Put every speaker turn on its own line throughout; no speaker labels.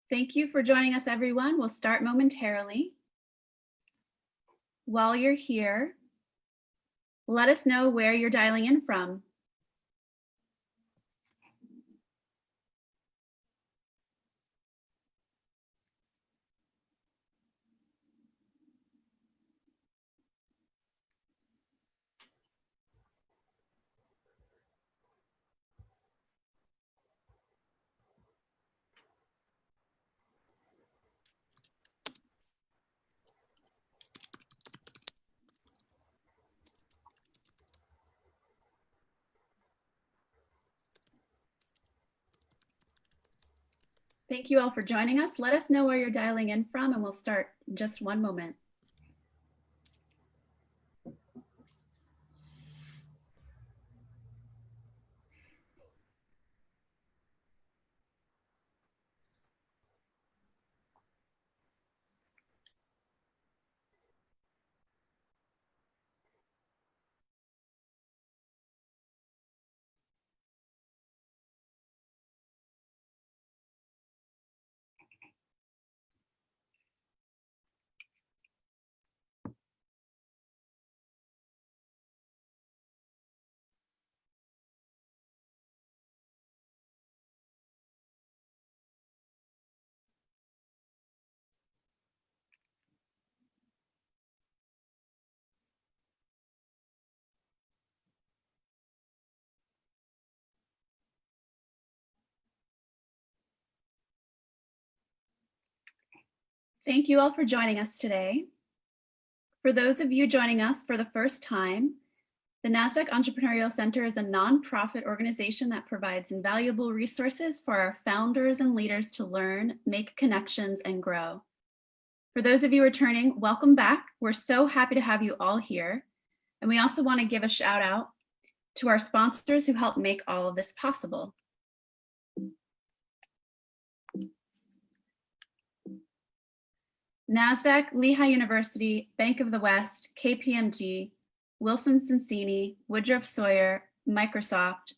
Thank you for joining us, everyone. We'll start momentarily. While you're here, let us know where you're dialing in from. Thank you all for joining us. Let us know where you're dialing in from, and we'll start in just one moment. Thank you all for joining us today. For those of you joining us for the first time, the NASDAQ Entrepreneurial Center is a nonprofit organization that provides invaluable resources for our founders and leaders to learn, make connections, and grow. For those of you returning, welcome back. We're so happy to have you all here. And we also want to give a shout out to our sponsors who help make all of this possible. NASDAQ, Lehigh University, Bank of the West, KPMG, Wilson Sonsini, Woodruff Sawyer, Microsoft,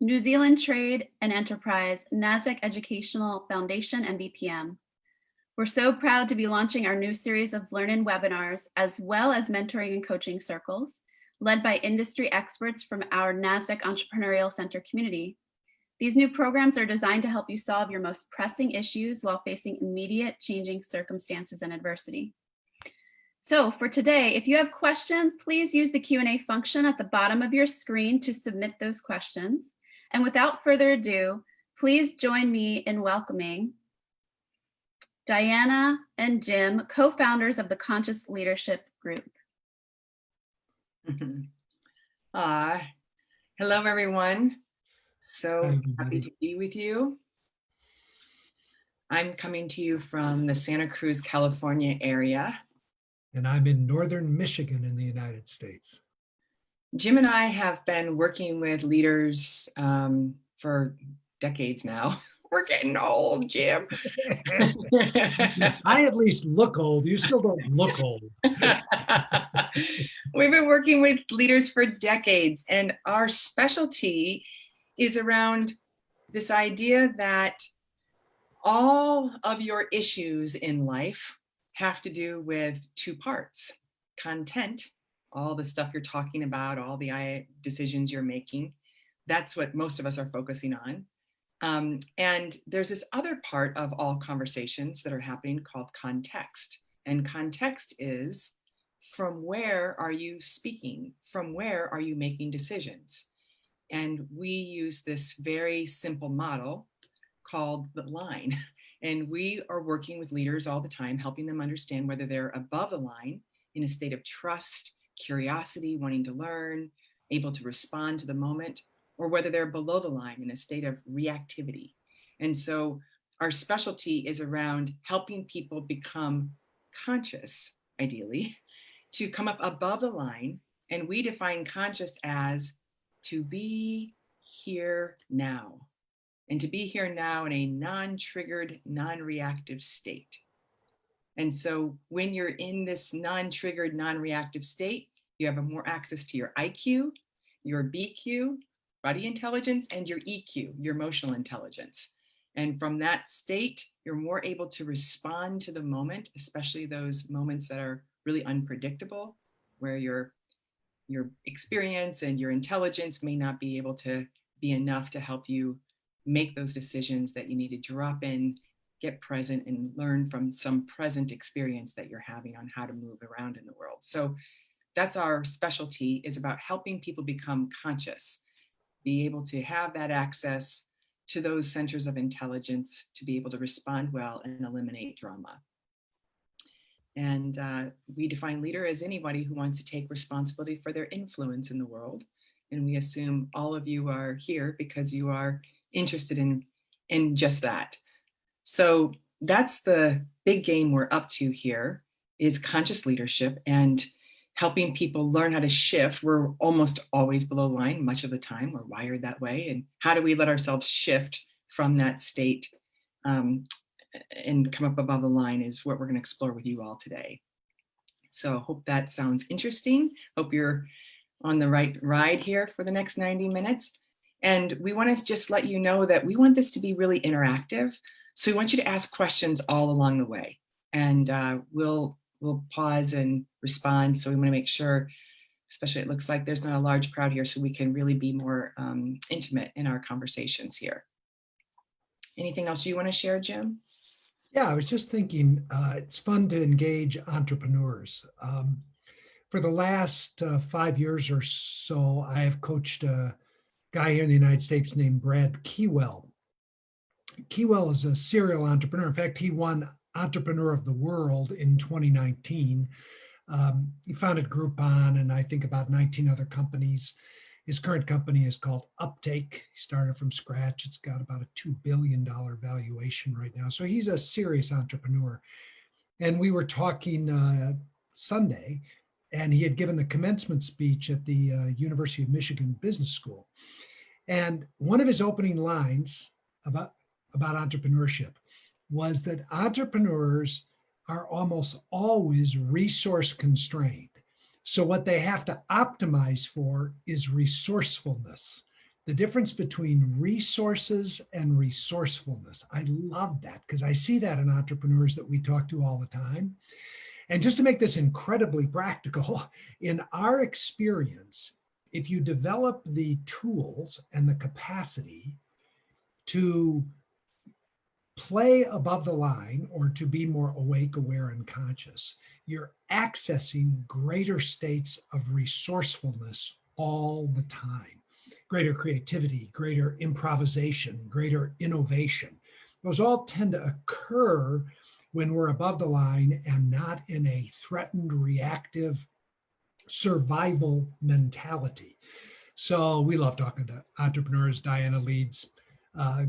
New Zealand Trade and Enterprise, NASDAQ Educational Foundation, and BPM. We're so proud to be launching our new series of Learn-In webinars, as well as mentoring and coaching circles, led by industry experts from our NASDAQ Entrepreneurial Center community. These new programs are designed to help you solve your most pressing issues while facing immediate changing circumstances and adversity. So for today, if you have questions, please use the Q&A function at the bottom of your screen to submit those questions. And without further ado, please join me in welcoming Diana and Jim, co-founders of the Conscious Leadership Group.
Hello, everyone. So happy to be with you. I'm coming to you from the Santa Cruz, California area.
And I'm in northern Michigan in the United States.
Jim and I have been working with leaders for decades now. We're getting old, Jim.
I at least look old. You still don't look old.
We've been working with leaders for decades, and our specialty is around this idea that all of your issues in life have to do with two parts: content, all the stuff you're talking about, all the decisions you're making. That's what most of us are focusing on. And there's this other part of all conversations that are happening called context. And context is, from where are you speaking? From where are you making decisions? And we use this very simple model called the line. And we are working with leaders all the time, helping them understand whether they're above the line in a state of trust, curiosity, wanting to learn, able to respond to the moment, or whether they're below the line in a state of reactivity. And so our specialty is around helping people become conscious, ideally, to come up above the line. And we define conscious as to be here now, and to be here now in a non-triggered, non-reactive state. And so when you're in this non-triggered, non-reactive state, you have more access to your IQ, your BQ, body intelligence, and your EQ, your emotional intelligence. And from that state, you're more able to respond to the moment, especially those moments that are really unpredictable, where your experience and your intelligence may not be able to be enough to help you make those decisions that you need to drop in, get present, and learn from some present experience that you're having on how to move around in the world. So that's our specialty, is about helping people become conscious, be able to have that access to those centers of intelligence to be able to respond well and eliminate drama. And we define leader as anybody who wants to take responsibility for their influence in the world. And we assume all of you are here because you are interested in just that. So that's the big game we're up to here, is conscious leadership and helping people learn how to shift. We're almost always below line much of the time. We're wired that way. And how do we let ourselves shift from that state and come up above the line is what we're going to explore with you all today. So hope that sounds interesting. Hope you're on the right ride here for the next 90 minutes. And we want to just let you know that we want this to be really interactive. So we want you to ask questions all along the way. And we'll pause and respond. So we want to make sure, especially it looks like there's not a large crowd here, so we can really be more intimate in our conversations here. Anything else you want to share, Jim?
Yeah, I was just thinking, it's fun to engage entrepreneurs. For the last 5 years or so, I have coached a guy here in the United States named Brad Keywell. Keywell is a serial entrepreneur. In fact, he won Entrepreneur of the World in 2019. He founded Groupon and I think about 19 other companies. His current company is called Uptake. He started from scratch. It's got about a $2 billion valuation right now. So he's a serious entrepreneur. And we were talking Sunday, and he had given the commencement speech at the University of Michigan Business School. And one of his opening lines about entrepreneurship was that entrepreneurs are almost always resource constrained. So what they have to optimize for is resourcefulness. The difference between resources and resourcefulness. I love that because I see that in entrepreneurs that we talk to all the time. And just to make this incredibly practical, in our experience, if you develop the tools and the capacity to play above the line or to be more awake, aware, and conscious, you're accessing greater states of resourcefulness all the time. Greater creativity, greater improvisation, greater innovation. Those all tend to occur when we're above the line and not in a threatened, reactive, survival mentality. So we love talking to entrepreneurs. Diana leads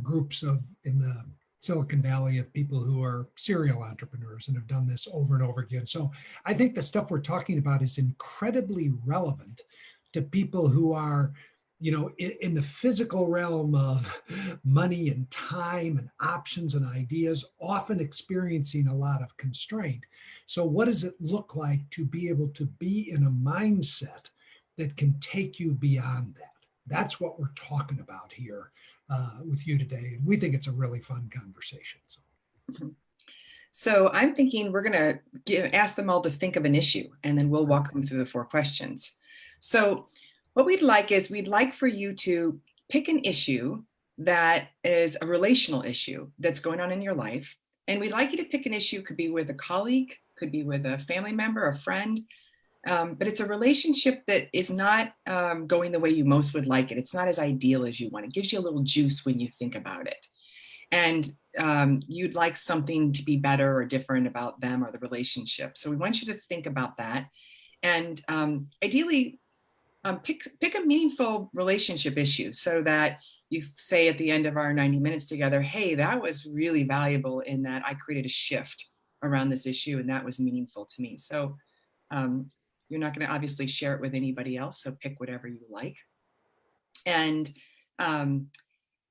groups in the Silicon Valley of people who are serial entrepreneurs and have done this over and over again. So I think the stuff we're talking about is incredibly relevant to people who are, in the physical realm of money and time and options and ideas, often experiencing a lot of constraint. So what does it look like to be able to be in a mindset that can take you beyond that? That's what we're talking about here with you today. And we think it's a really fun conversation.
So I'm thinking we're going to ask them all to think of an issue, and then we'll walk them through the 4 questions. So what we'd like for you to pick an issue that is a relational issue that's going on in your life. And we'd like you to pick an issue, could be with a colleague, could be with a family member, a friend, but it's a relationship that is not going the way you most would like it. It's not as ideal as you want. It gives you a little juice when you think about it. And you'd like something to be better or different about them or the relationship. So we want you to think about that. And ideally, pick a meaningful relationship issue so that you say at the end of our 90 minutes together, hey, that was really valuable in that I created a shift around this issue and that was meaningful to me. So you're not going to obviously share it with anybody else, so pick whatever you like. And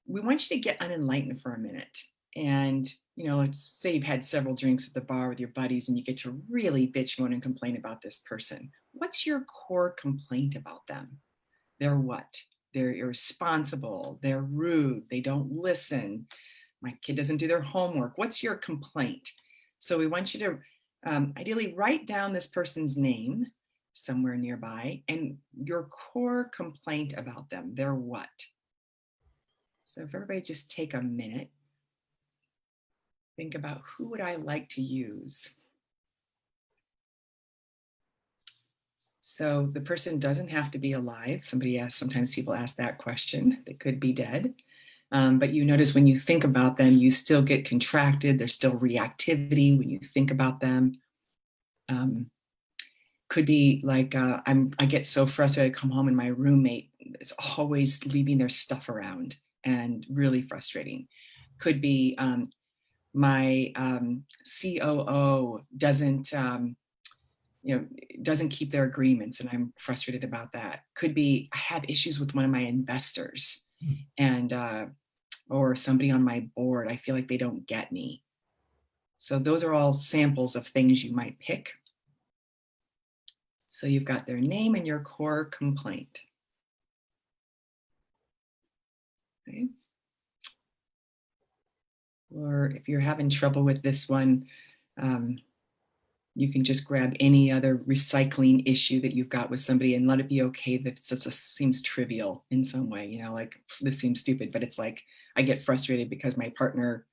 we want you to get unenlightened for a minute. And, let's say you've had several drinks at the bar with your buddies and you get to really bitch, moan, and complain about this person. What's your core complaint about them? They're what? They're irresponsible. They're rude. They don't listen. My kid doesn't do their homework. What's your complaint? So we want you to ideally write down this person's name somewhere nearby and your core complaint about them. They're what? So if everybody just take a minute, think about who would I like to use? So the person doesn't have to be alive. Sometimes people ask that question. They could be dead. But you notice when you think about them, you still get contracted. There's still reactivity when you think about them. Could be like, I get so frustrated, I come home and my roommate is always leaving their stuff around and really frustrating. Could be my COO doesn't keep their agreements and I'm frustrated about that. Could be I have issues with one of my investors and or somebody on my board. I feel like they don't get me. So those are all samples of things you might pick. So you've got their name and your core complaint. Okay. Or if you're having trouble with this one, you can just grab any other recycling issue that you've got with somebody and let it be okay if it seems trivial in some way, like this seems stupid, but it's like, I get frustrated because my partner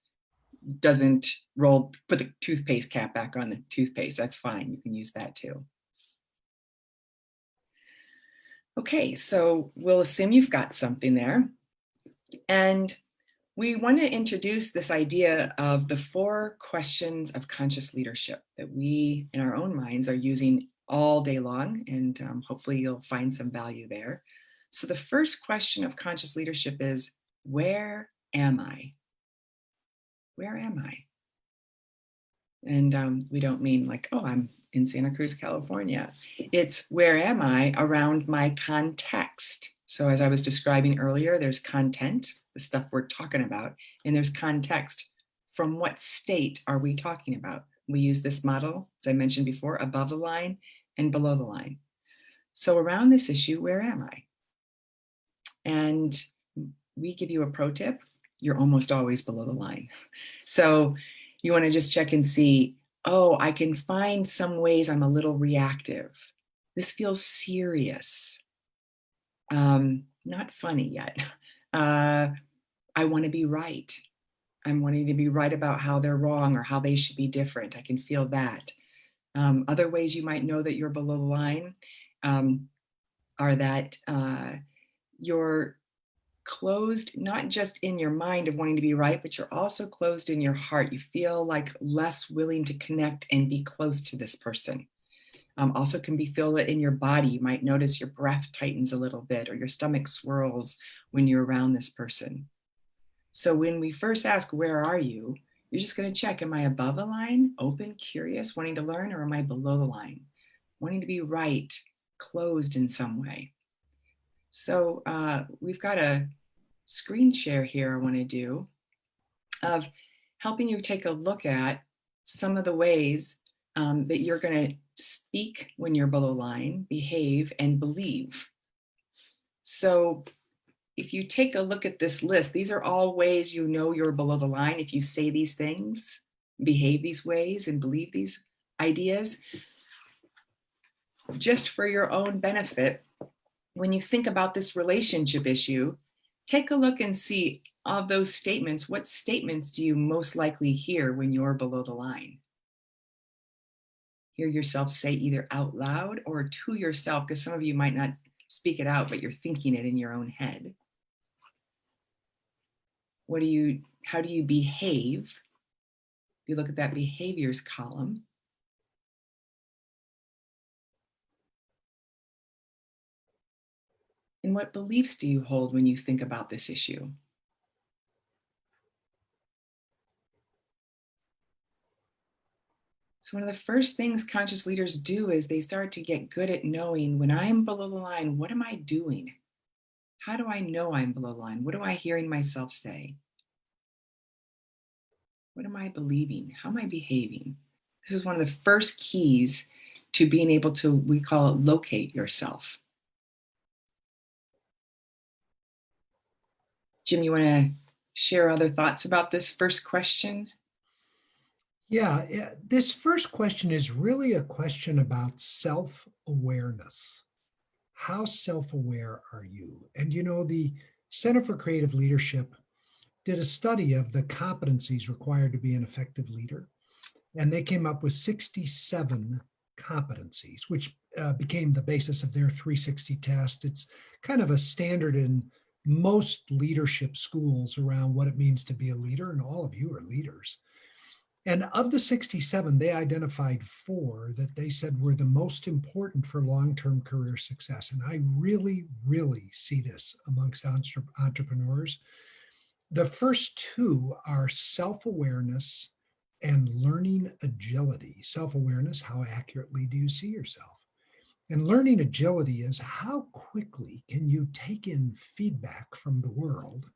doesn't put the toothpaste cap back on the toothpaste. That's fine, you can use that too. Okay, so we'll assume you've got something there. And we want to introduce this idea of the 4 questions of conscious leadership that we, in our own minds, are using all day long, and hopefully you'll find some value there. So the first question of conscious leadership is, where am I? Where am I? And we don't mean like, oh, I'm in Santa Cruz, California. It's where am I around my context? So as I was describing earlier, there's content, the stuff we're talking about, and there's context. From what state are we talking about? We use this model, as I mentioned before, above the line and below the line. So around this issue, where am I? And we give you a pro tip. You're almost always below the line. So you want to just check and see, oh, I can find some ways I'm a little reactive. This feels serious. Not funny yet. I want to be right. I'm wanting to be right about how they're wrong or how they should be different. I can feel that. Other ways you might know that you're below the line are that you're closed, not just in your mind of wanting to be right, but you're also closed in your heart. You feel like less willing to connect and be close to this person. Also can feel it in your body. You might notice your breath tightens a little bit or your stomach swirls when you're around this person. So when we first ask, where are you? You're just going to check, am I above the line, open, curious, wanting to learn, or am I below the line, wanting to be right, closed in some way? So we've got a screen share here I want to do of helping you take a look at some of the ways that you're going to speak when you're below line, behave, and believe. So if you take a look at this list, these are all ways you know you're below the line. If you say these things, behave these ways, and believe these ideas, just for your own benefit, when you think about this relationship issue, take a look and see of those statements, what statements do you most likely hear when you're below the line? Hear yourself say either out loud or to yourself, because some of you might not speak it out, but you're thinking it in your own head. How do you behave? If you look at that behaviors column, and what beliefs do you hold when you think about this issue? So one of the first things conscious leaders do is they start to get good at knowing, when I'm below the line, what am I doing? How do I know I'm below the line? What am I hearing myself say? What am I believing? How am I behaving? This is one of the first keys to being able to, we call it, locate yourself. Jim, you want to share other thoughts about this first question?
Yeah, this first question is really a question about self-awareness. How self-aware are you? And the Center for Creative Leadership did a study of the competencies required to be an effective leader. And they came up with 67 competencies, which became the basis of their 360 test. It's kind of a standard in most leadership schools around what it means to be a leader, and all of you are leaders. And of the 67, they identified 4 that they said were the most important for long-term career success. And I really, really see this amongst entrepreneurs. The first 2 are self-awareness and learning agility. Self-awareness, how accurately do you see yourself? And learning agility is how quickly can you take in feedback from the world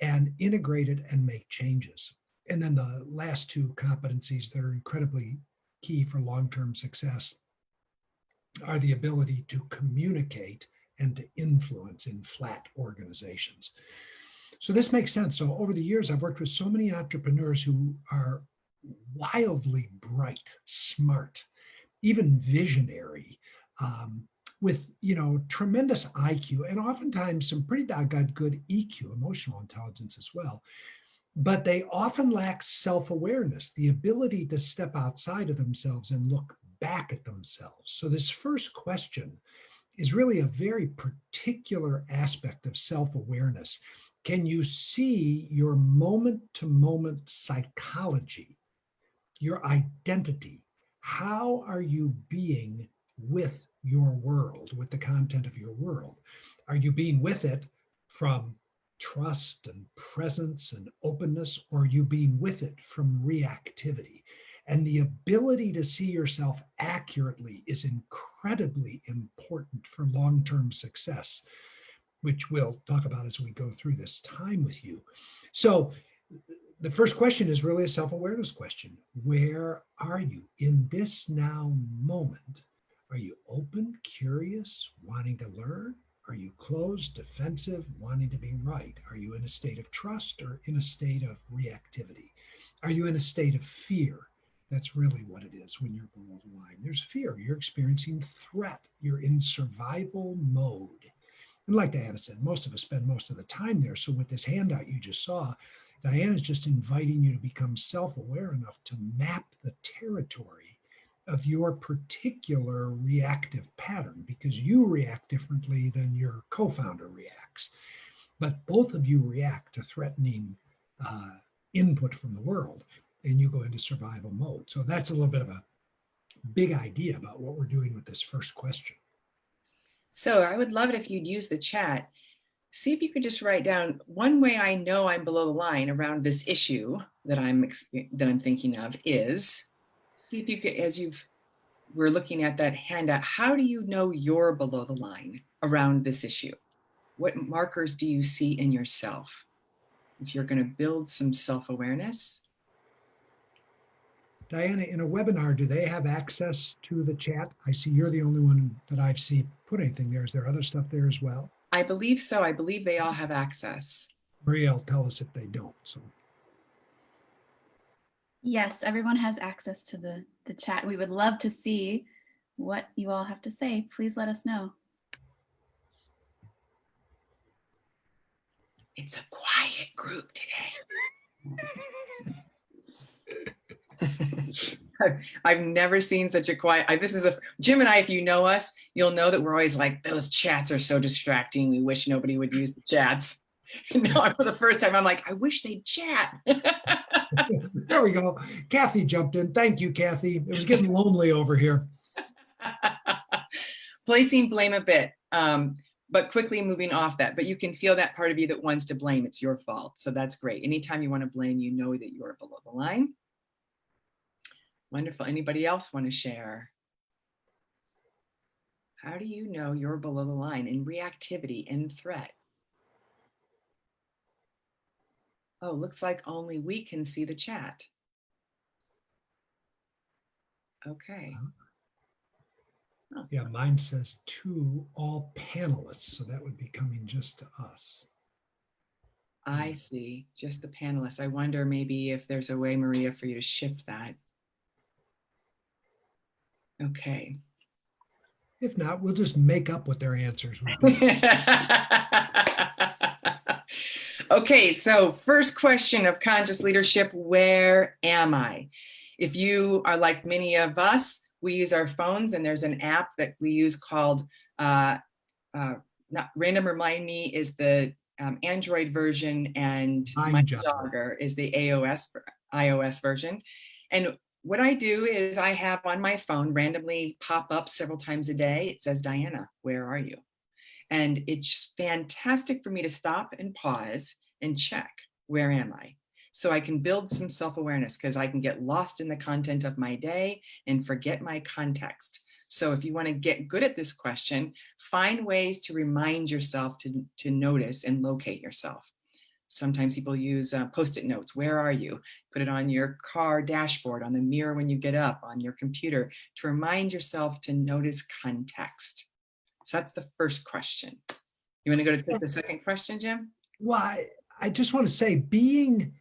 and integrate it and make changes. And then the last 2 competencies that are incredibly key for long-term success are the ability to communicate and to influence in flat organizations. So this makes sense. So over the years, I've worked with so many entrepreneurs who are wildly bright, smart, even visionary, with tremendous IQ and oftentimes some pretty doggone good EQ, emotional intelligence as well. But they often lack self-awareness, the ability to step outside of themselves and look back at themselves. So this first question is really a very particular aspect of self-awareness. Can you see your moment-to-moment psychology, your identity? How are you being with your world, with the content of your world? Are you being with it from trust and presence and openness, or are you being with it from reactivity? And the ability to see yourself accurately is incredibly important for long-term success, which we'll talk about as we go through this time with you. So the first question is really a self-awareness question. Where are you in this now moment? Are you open, curious, wanting to learn? Are you closed, defensive, wanting to be right? Are you in a state of trust or in a state of reactivity? Are you in a state of fear? That's really what it is when you're below the line. There's fear. You're experiencing threat. You're in survival mode. And like Diana said, most of us spend most of the time there. So with this handout you just saw, Diana's just inviting you to become self-aware enough to map the territory of your particular reactive pattern, because you react differently than your co-founder reacts. But both of you react to threatening input from the world, and you go into survival mode. So that's a little bit of a big idea about what we're doing with this first question.
So I would love it if you'd use the chat. See if you could just write down one way I know I'm below the line around this issue that I'm thinking of is, see if you could, as we're looking at that handout, how do you know you're below the line around this issue? What markers do you see in yourself? If you're going to build some self-awareness.
Diana, in a webinar, do they have access to the chat? I see you're the only one that I've seen put anything there. Is there other stuff there as well?
I believe so. I believe they all have access.
Maria will tell us if they don't. So.
Yes, everyone has access to the chat. We would love to see what you all have to say. Please let us know.
It's a quiet group today. I've never seen such a quiet, Jim and I, if you know us, you'll know that we're always like, those chats are so distracting. We wish nobody would use the chats. Now for the first time, I'm like, I wish they'd chat.
There we go. Kathy jumped in. Thank you, Kathy. It was getting lonely over here.
Placing blame a bit, but quickly moving off that. But you can feel that part of you that wants to blame. It's your fault. So that's great. Anytime you want to blame, you know that you're below the line. Wonderful. Anybody else want to share? How do you know you're below the line in reactivity and threat? Oh, looks like only we can see the chat. Okay.
Oh. Yeah, mine says to all panelists, so that would be coming just to us.
I see. Just the panelists. I wonder maybe if there's a way, Maria, for you to shift that. Okay.
If not, we'll just make up what their answers would be.
Okay, so first question of conscious leadership, where am I? If you are like many of us, we use our phones, and there's an app that we use called not Random Remind Me is the Android version, and
Mind
Mind
Jogger.
Jogger is the iOS version. And what I do is I have on my phone randomly pop up several times a day. It says, Diana, where are you? And it's fantastic for me to stop and pause and check, where am I? So I can build some self-awareness, because I can get lost in the content of my day and forget my context. So if you want to get good at this question, find ways to remind yourself to notice and locate yourself. Sometimes people use Post-it notes. Where are you? Put it on your car dashboard, on the mirror when you get up, on your computer, to remind yourself to notice context. So that's the first question. You want to go to the second question, Jim?
Well, I just want to say being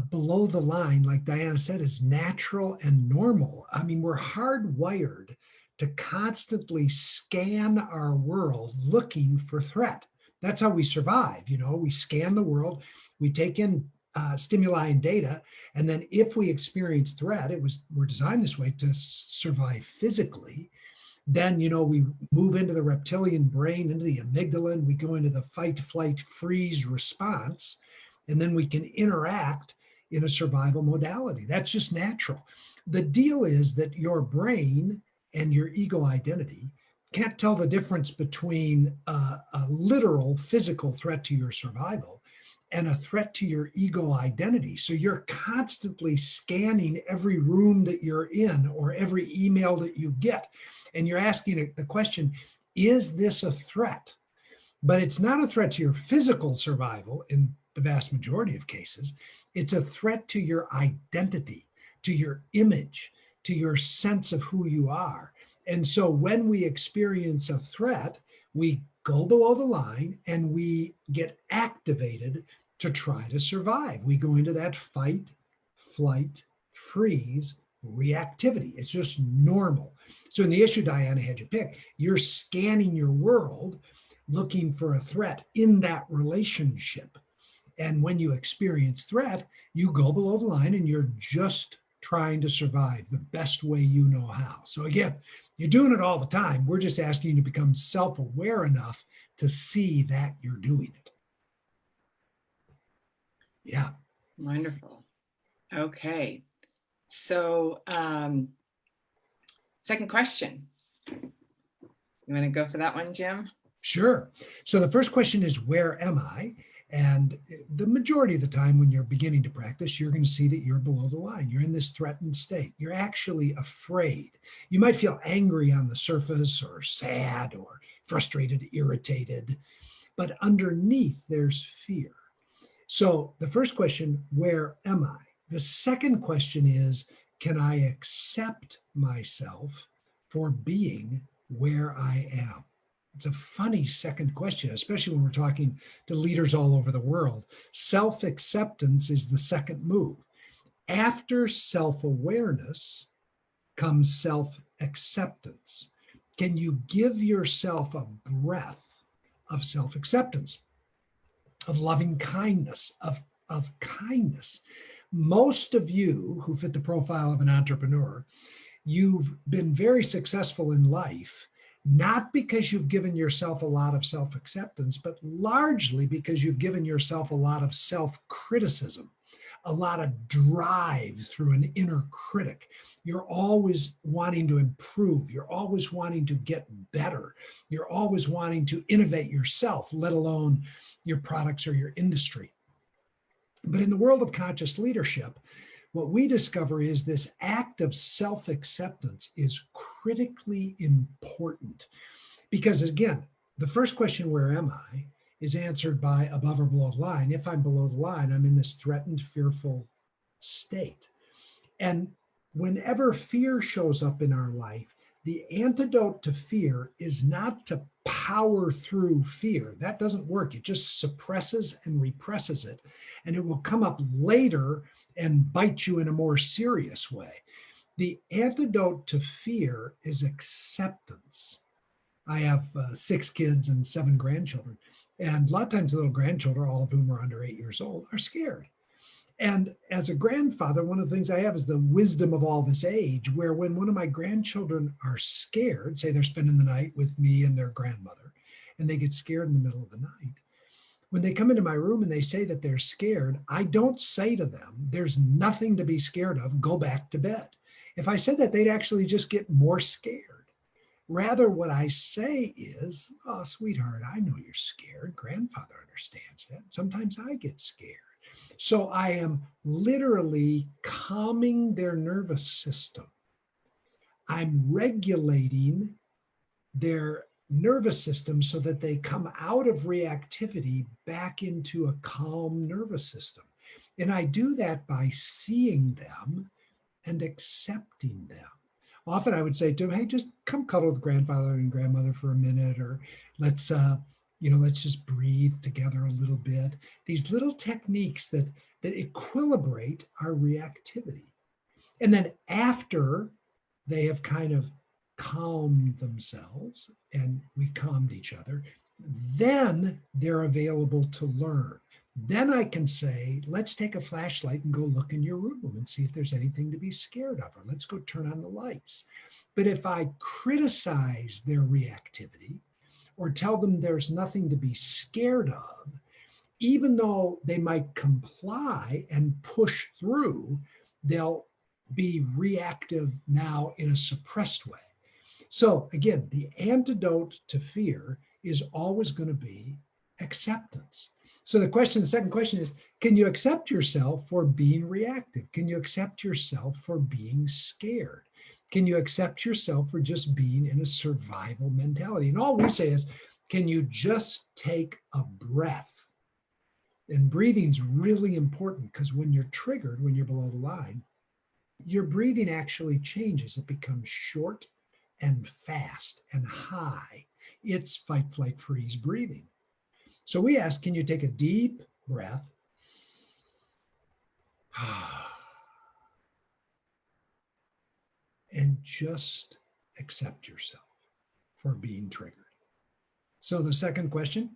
below the line, like Diana said, is natural and normal. I mean, we're hardwired to constantly scan our world looking for threat. That's how we survive. You know, we scan the world, we take in stimuli and data, and then if we experience threat, we're designed this way to survive physically. Then, you know, we move into the reptilian brain, into the amygdala, and we go into the fight, flight, freeze response. And then we can interact in a survival modality. That's just natural. The deal is that your brain and your ego identity can't tell the difference between a literal physical threat to your survival and a threat to your ego identity. So you're constantly scanning every room that you're in or every email that you get. And you're asking the question, is this a threat? But it's not a threat to your physical survival in the vast majority of cases. It's a threat to your identity, to your image, to your sense of who you are. And so when we experience a threat, we go below the line and we get activated to try to survive. We go into that fight, flight, freeze, reactivity. It's just normal. So in the issue Diana had you pick, you're scanning your world looking for a threat in that relationship. And when you experience threat, you go below the line and you're just trying to survive the best way you know how. So again, you're doing it all the time. We're just asking you to become self-aware enough to see that you're doing it. Yeah.
Wonderful. Okay. So second question. You want to go for that one, Jim?
Sure. So the first question is, where am I? And the majority of the time when you're beginning to practice, you're going to see that you're below the line. You're in this threatened state. You're actually afraid. You might feel angry on the surface or sad or frustrated, irritated, but underneath there's fear. So the first question, where am I? The second question is, can I accept myself for being where I am? It's a funny second question, especially when we're talking to leaders all over the world. Self-acceptance is the second move. After self-awareness comes self-acceptance. Can you give yourself a breath of self-acceptance, of loving kindness, of kindness? Most of you who fit the profile of an entrepreneur, you've been very successful in life, not because you've given yourself a lot of self-acceptance, but largely because you've given yourself a lot of self-criticism, a lot of drive through an inner critic. You're always wanting to improve. You're always wanting to get better. You're always wanting to innovate yourself, let alone your products or your industry. But in the world of conscious leadership, what we discover is this act of self-acceptance is critically important. Because again, the first question, where am I, is answered by above or below the line. If I'm below the line, I'm in this threatened, fearful state. And whenever fear shows up in our life, the antidote to fear is not to power through fear. That doesn't work. It just suppresses and represses it. And it will come up later and bite you in a more serious way. The antidote to fear is acceptance. I have 6 kids and 7 grandchildren. And a lot of times the little grandchildren, all of whom are under 8 years old, are scared. And as a grandfather, one of the things I have is the wisdom of all this age, where when one of my grandchildren are scared, say they're spending the night with me and their grandmother, and they get scared in the middle of the night, when they come into my room and they say that they're scared, I don't say to them, there's nothing to be scared of, go back to bed. If I said that, they'd actually just get more scared. Rather, what I say is, oh, sweetheart, I know you're scared. Grandfather understands that. Sometimes I get scared. So I am literally calming their nervous system. I'm regulating their nervous system so that they come out of reactivity back into a calm nervous system. And I do that by seeing them and accepting them. Often I would say to them, hey, just come cuddle with grandfather and grandmother for a minute, or let's just breathe together a little bit. These little techniques that equilibrate our reactivity. And then after they have kind of calmed themselves and we've calmed each other, then they're available to learn. Then I can say, let's take a flashlight and go look in your room and see if there's anything to be scared of, or let's go turn on the lights. But if I criticize their reactivity or tell them there's nothing to be scared of, even though they might comply and push through, they'll be reactive now in a suppressed way. So again, the antidote to fear is always going to be acceptance. So the second question is, can you accept yourself for being reactive? Can you accept yourself for being scared? Can you accept yourself for just being in a survival mentality? And all we say is, can you just take a breath? And breathing's really important, because when you're triggered, when you're below the line, your breathing actually changes. It becomes short and fast and high. It's fight, flight, freeze breathing. So we ask, can you take a deep breath? And just accept yourself for being triggered. So the second question,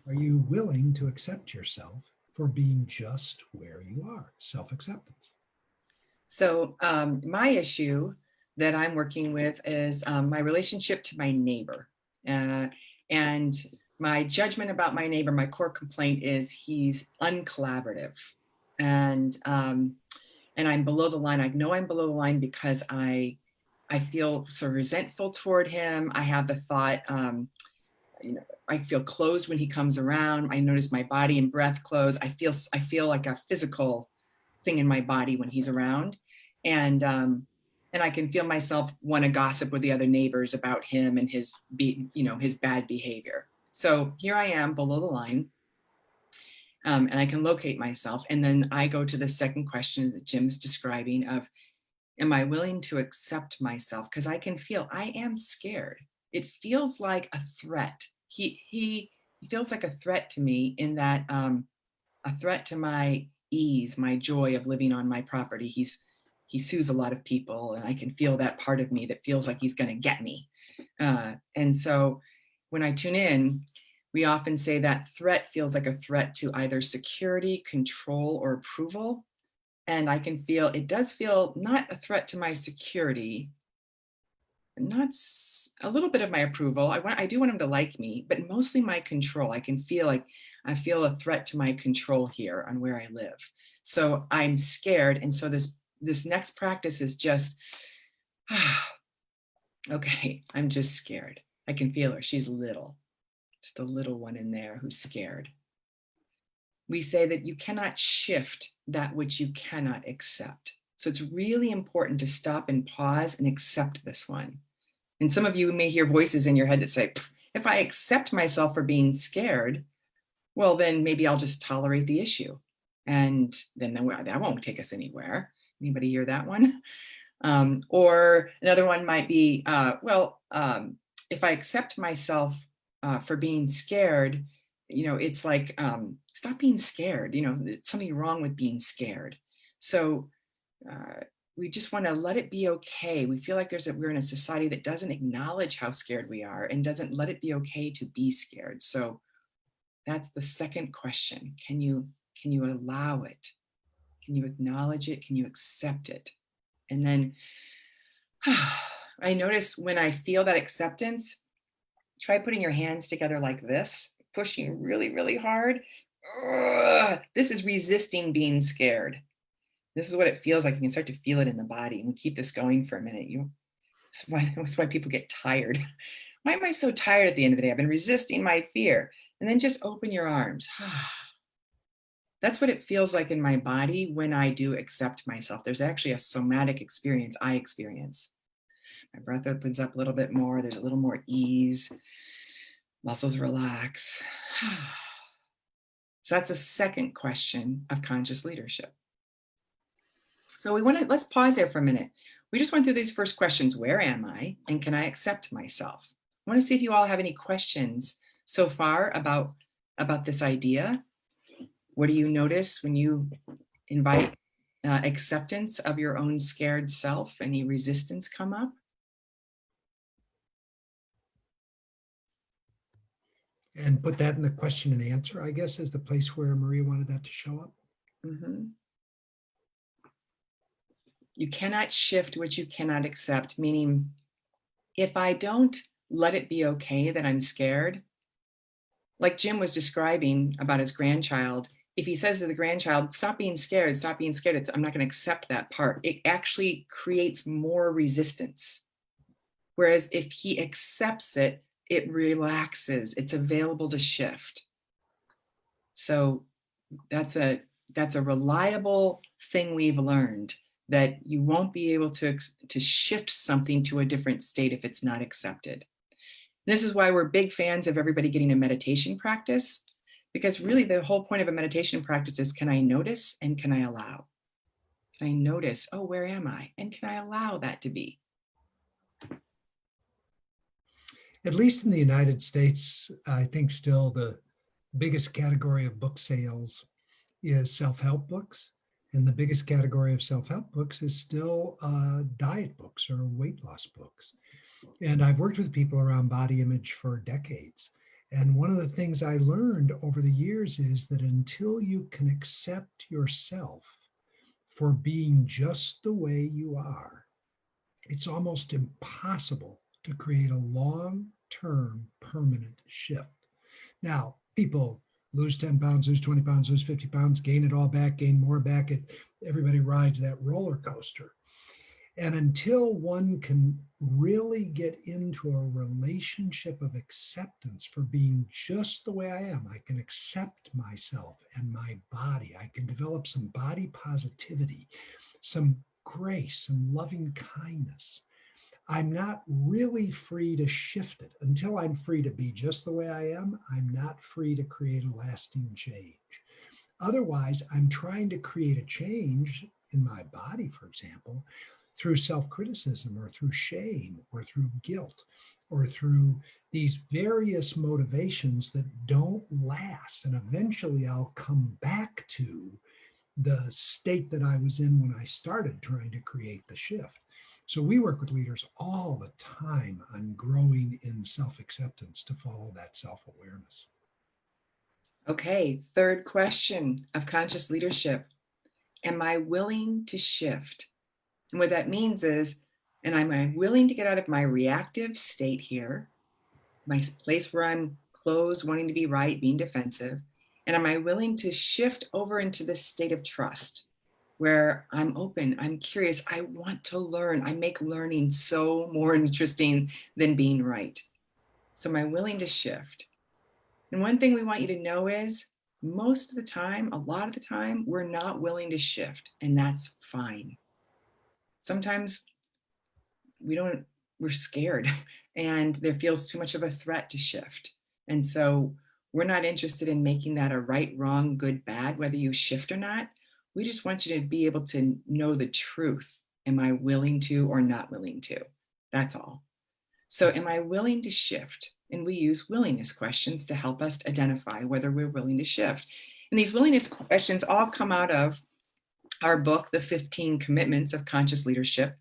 are you willing to accept yourself for being just where you are? Self-acceptance.
So my issue that I'm working with is my relationship to my neighbor. And my judgment about my neighbor, my core complaint is he's uncollaborative. And I'm below the line. I know I'm below the line because I feel sort of resentful toward him. I have the thought, I feel closed when he comes around. I notice my body and breath close. I feel like a physical thing in my body when he's around. And I can feel myself want to gossip with the other neighbors about him and his bad behavior. So here I am below the line, and I can locate myself. And then I go to the second question that Jim's describing of, am I willing to accept myself? Because I can feel I am scared. It feels like a threat. He feels like a threat to me, in that a threat to my ease, my joy of living on my property. He sues a lot of people, and I can feel that part of me that feels like he's going to get me. And so when I tune in, we often say that threat feels like a threat to either security, control, or approval. And I can feel, it does feel not a threat to my security, not a little bit of my approval. I do want him to like me, but mostly my control. I can feel like I feel a threat to my control here on where I live. So I'm scared. And so this next practice is just, okay, I'm just scared. I can feel her. She's little, just a little one in there who's scared. We say that you cannot shift that which you cannot accept. So it's really important to stop and pause and accept this one. And some of you may hear voices in your head that say, if I accept myself for being scared, well, then maybe I'll just tolerate the issue. And then that won't take us anywhere. Anybody hear that one? Or another one might be, if I accept myself for being scared, it's like, stop being scared. It's something wrong with being scared. So we just want to let it be okay. We feel like we're in a society that doesn't acknowledge how scared we are and doesn't let it be okay to be scared. So that's the second question. Can you allow it? Can you acknowledge it? Can you accept it? And then I notice when I feel that acceptance, try putting your hands together like this, pushing really, really hard. Ugh, this is resisting being scared. This is what it feels like. You can start to feel it in the body. And we keep this going for a minute. That's why people get tired. Why am I so tired at the end of the day? I've been resisting my fear. And then just open your arms. That's what it feels like in my body when I do accept myself. There's actually a somatic experience I experience. My breath opens up a little bit more. There's a little more ease. Muscles relax. So that's a second question of conscious leadership. So let's pause there for a minute. We just went through these first questions. Where am I? And can I accept myself? I want to see if you all have any questions so far about this idea. What do you notice when you invite acceptance of your own scared self? Any resistance come up?
And put that in the question and answer, I guess, is the place where Maria wanted that to show up.
Mm-hmm. You cannot shift what you cannot accept, meaning if I don't let it be okay that I'm scared, like Jim was describing about his grandchild, if he says to the grandchild, stop being scared, I'm not going to accept that part. It actually creates more resistance. Whereas if he accepts it, it relaxes, it's available to shift. So that's a reliable thing we've learned, that you won't be able to shift something to a different state if it's not accepted. And this is why we're big fans of everybody getting a meditation practice, because really the whole point of a meditation practice is, can I notice and can I allow? Can I notice, oh, where am I? And can I allow that to be?
At least in the United States, I think still the biggest category of book sales is self-help books. And the biggest category of self-help books is still diet books or weight loss books. And I've worked with people around body image for decades. And one of the things I learned over the years is that until you can accept yourself for being just the way you are, it's almost impossible to create a long-term permanent shift. Now, people lose 10 pounds, lose 20 pounds, lose 50 pounds, gain it all back, gain more back. Everybody rides that roller coaster. And until one can really get into a relationship of acceptance for being just the way I am, I can accept myself and my body. I can develop some body positivity, some grace, some loving kindness. I'm not really free to shift it. Until I'm free to be just the way I am, I'm not free to create a lasting change. Otherwise, I'm trying to create a change in my body, for example, through self-criticism or through shame or through guilt or through these various motivations that don't last. And eventually I'll come back to the state that I was in when I started trying to create the shift. So we work with leaders all the time on growing in self-acceptance to follow that self-awareness.
Okay, third question of conscious leadership. Am I willing to shift? And what that means is, and am I willing to get out of my reactive state here, my place where I'm closed, wanting to be right, being defensive, and am I willing to shift over into this state of trust where I'm open, I'm curious, I want to learn. I make learning so more interesting than being right. So am I willing to shift? And one thing we want you to know is, most of the time, a lot of the time, we're not willing to shift, and that's fine. Sometimes we're scared and there feels too much of a threat to shift. And so we're not interested in making that a right, wrong, good, bad, whether you shift or not. We just want you to be able to know the truth Am I willing to or not willing to? That's all. So am I willing to shift? And we use willingness questions to help us identify whether we're willing to shift. And these willingness questions all come out of our book, The 15 Commitments of Conscious Leadership.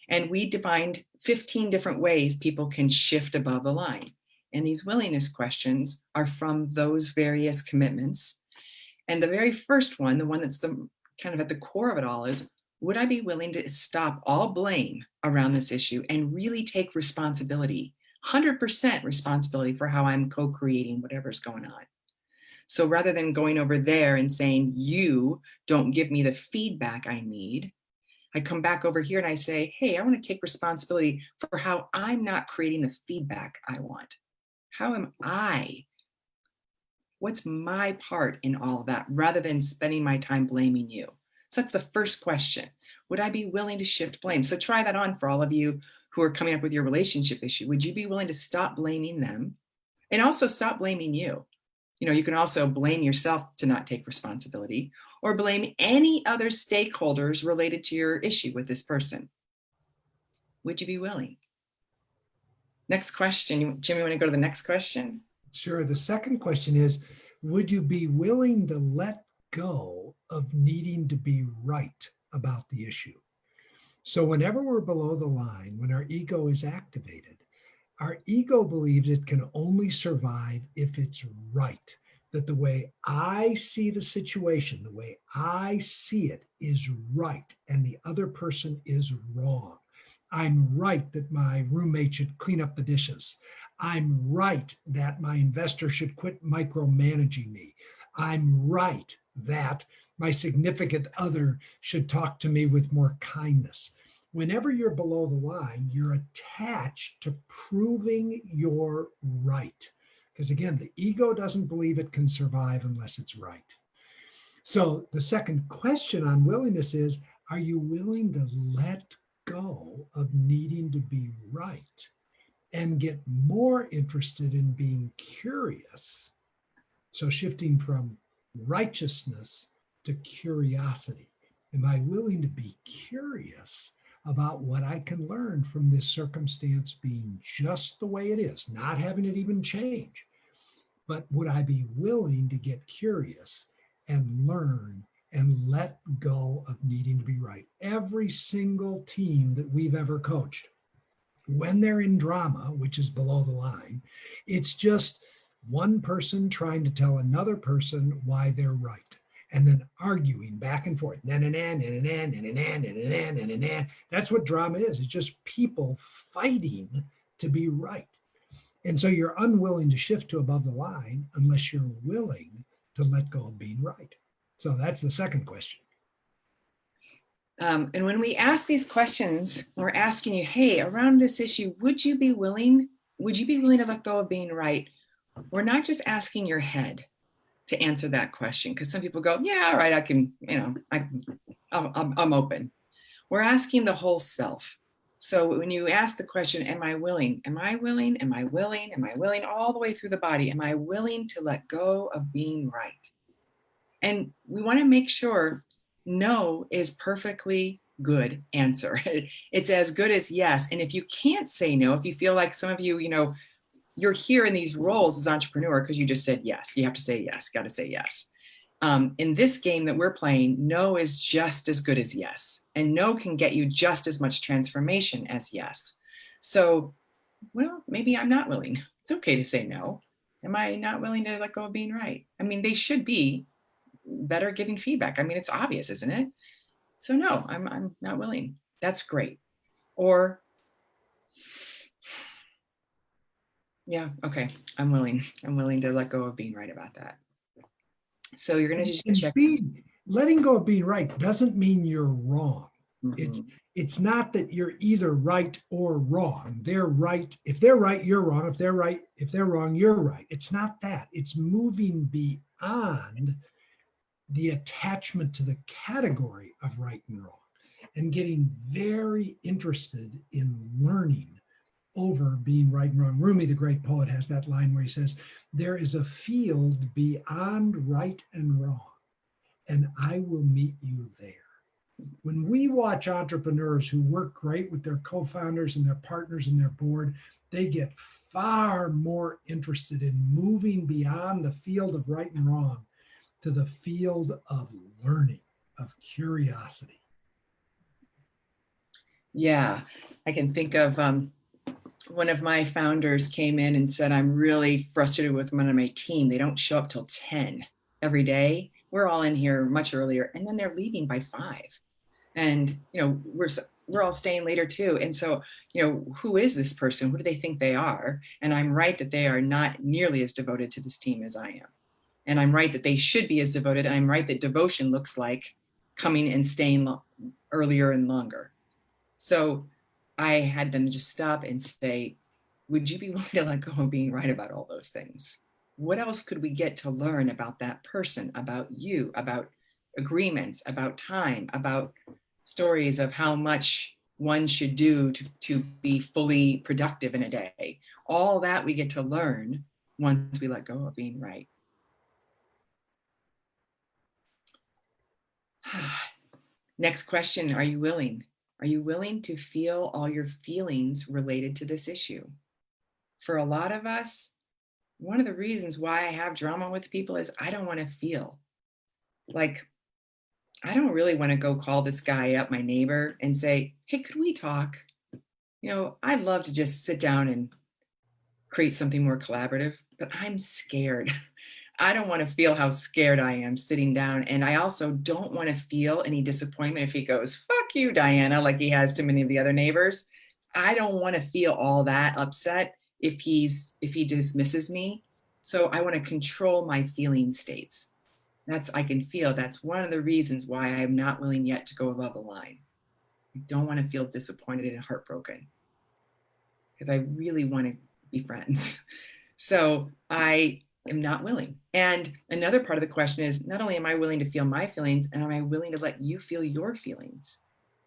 And we defined 15 different ways people can shift above the line. And these willingness questions are from those various commitments. And the very first one, the one that's the kind of at the core of it all, is, would I be willing to stop all blame around this issue and really take responsibility, 100% responsibility for how I'm co-creating whatever's going on? So rather than going over there and saying, you don't give me the feedback I need, I come back over here and I say, hey, I want to take responsibility for how I'm not creating the feedback I want. How am I? What's my part in all of that, rather than spending my time blaming you? So that's the first question. Would I be willing to shift blame? So try that on for all of you who are coming up with your relationship issue. Would you be willing to stop blaming them and also stop blaming you? You know, you can also blame yourself to not take responsibility, or blame any other stakeholders related to your issue with this person. Would you be willing? Next question. Jim, you want to go to the next question?
Sure. The second question is, would you be willing to let go of needing to be right about the issue? So whenever we're below the line, when our ego is activated, our ego believes it can only survive if it's right, that the way I see the situation, the way I see it is right, and the other person is wrong. I'm right that my roommate should clean up the dishes. I'm right that my investor should quit micromanaging me. I'm right that my significant other should talk to me with more kindness. Whenever you're below the line, you're attached to proving you're right. Because again, the ego doesn't believe it can survive unless it's right. So the second question on willingness is, are you willing to let go of needing to be right and get more interested in being curious? So shifting from righteousness to curiosity. Am I willing to be curious about what I can learn from this circumstance being just the way it is, not having it even change? But would I be willing to get curious and learn and let go of needing to be right? Every single team that we've ever coached, when they're in drama, which is below the line, it's just one person trying to tell another person why they're right, and then arguing back and forth. That's what drama is. It's just people fighting to be right. And so you're unwilling to shift to above the line unless you're willing to let go of being right. So that's the second question.
And when we ask these questions, we're asking you, hey, around this issue, would you be willing to let go of being right? We're not just asking your head to answer that question, because some people go, yeah, all right, I can, I'm open. We're asking the whole self. So when you ask the question, am I willing? Am I willing? Am I willing? Am I willing? All the way through the body. Am I willing to let go of being right? And we want to make sure no is perfectly good answer. It's as good as yes. And if you can't say no, if you feel like some of you, you're here in these roles as entrepreneur because you just said yes, you have to say yes, got to say yes. In this game that we're playing, no is just as good as yes. And no can get you just as much transformation as yes. So, well, maybe I'm not willing. It's okay to say no. Am I not willing to let go of being right? I mean, they should be better giving feedback. I mean, it's obvious, isn't it? So no, I'm not willing. That's great. Or, yeah, okay, I'm willing. I'm willing to let go of being right about that. So you're going to just check.
Letting go of being right doesn't mean you're wrong.
Mm-hmm.
It's not that you're either right or wrong. They're right. If they're right, you're wrong. If they're right, if they're wrong, you're right. It's not that. It's moving beyond the attachment to the category of right and wrong and getting very interested in learning over being right and wrong. Rumi, the great poet, has that line where he says, there is a field beyond right and wrong, and I will meet you there. When we watch entrepreneurs who work great with their co-founders and their partners and their board, they get far more interested in moving beyond the field of right and wrong to the field of learning, of curiosity.
Yeah, I can think of one of my founders came in and said, I'm really frustrated with one of my team. They don't show up till 10 every day. We're all in here much earlier, and then they're leaving by 5. And, we're all staying later too. And so, who is this person? Who do they think they are? And I'm right that they are not nearly as devoted to this team as I am. And I'm right that they should be as devoted. And I'm right that devotion looks like coming and staying earlier and longer. So I had them just stop and say, would you be willing to let go of being right about all those things? What else could we get to learn about that person, about you, about agreements, about time, about stories of how much one should do to be fully productive in a day? All that we get to learn once we let go of being right. Next question, are you willing? Are you willing to feel all your feelings related to this issue? For a lot of us, one of the reasons why I have drama with people is I don't want to feel. Like, I don't really want to go call this guy up, my neighbor, and say, hey, could we talk? I'd love to just sit down and create something more collaborative, but I'm scared. I don't want to feel how scared I am sitting down. And I also don't want to feel any disappointment if he goes, fuck you, Diana, like he has to many of the other neighbors. I don't want to feel all that upset if he dismisses me. So I want to control my feeling states. I can feel that's one of the reasons why I'm not willing yet to go above the line. I don't want to feel disappointed and heartbroken because I really want to be friends. So I am not willing. And another part of the question is, not only am I willing to feel my feelings, and am I willing to let you feel your feelings?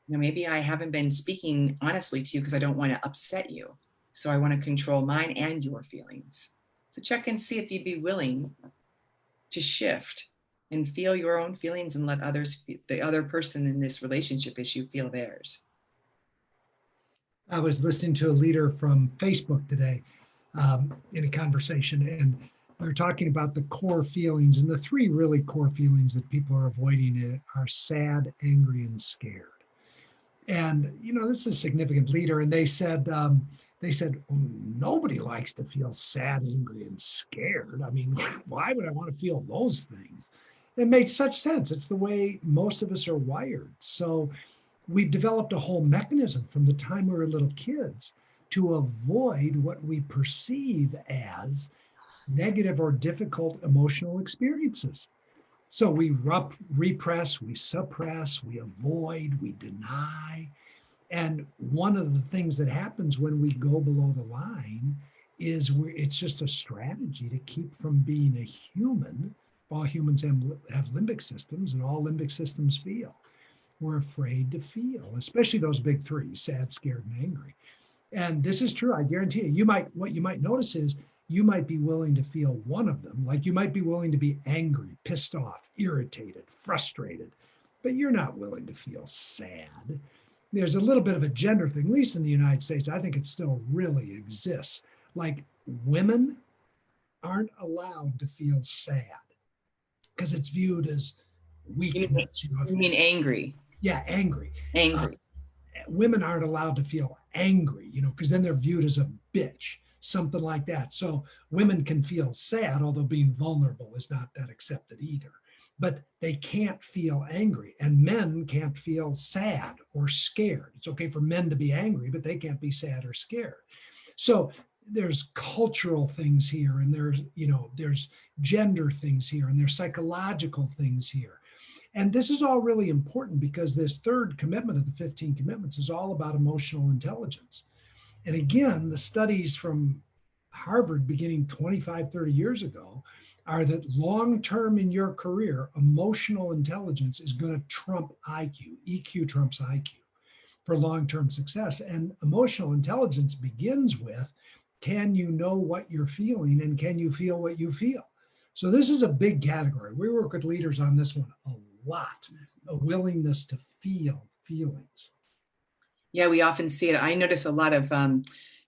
Maybe I haven't been speaking honestly to you because I don't want to upset you. So I want to control mine and your feelings. So check and see if you'd be willing to shift and feel your own feelings and let the other person in this relationship issue feel theirs.
I was listening to a leader from Facebook today in a conversation, and we were talking about the core feelings, and the 3 really core feelings that people are avoiding are sad, angry, and scared. And this is a significant leader, and they said, oh, nobody likes to feel sad, angry, and scared. I mean, why would I want to feel those things? It makes such sense. It's the way most of us are wired. So we've developed a whole mechanism from the time we were little kids to avoid what we perceive as negative or difficult emotional experiences. So we repress, we suppress, we avoid, we deny. And one of the things that happens when we go below the line is it's just a strategy to keep from being a human. All humans have limbic systems, and all limbic systems feel. We're afraid to feel, especially those big 3, sad, scared, and angry. And this is true, I guarantee you. What you might notice is you might be willing to feel one of them. Like you might be willing to be angry, pissed off, irritated, frustrated, but you're not willing to feel sad. There's a little bit of a gender thing, at least in the United States. I think it still really exists. Like women aren't allowed to feel sad because it's viewed as weakness.
You mean angry?
Yeah, angry.
Angry.
Women aren't allowed to feel angry, because then they're viewed as a bitch, something like that. So women can feel sad, although being vulnerable is not that accepted either. But they can't feel angry, and men can't feel sad or scared. It's okay for men to be angry, but they can't be sad or scared. So there's cultural things here, and there's gender things here, and there's psychological things here. And this is all really important because this 3rd commitment of the 15 commitments is all about emotional intelligence. And again, the studies from Harvard beginning 25, 30 years ago are that long-term in your career, emotional intelligence is going to trump IQ. EQ trumps IQ for long-term success. And emotional intelligence begins with, can you know what you're feeling and can you feel what you feel? So this is a big category. We work with leaders on this one a lot. a willingness to feel feelings.
Yeah, we often see it. I notice a lot of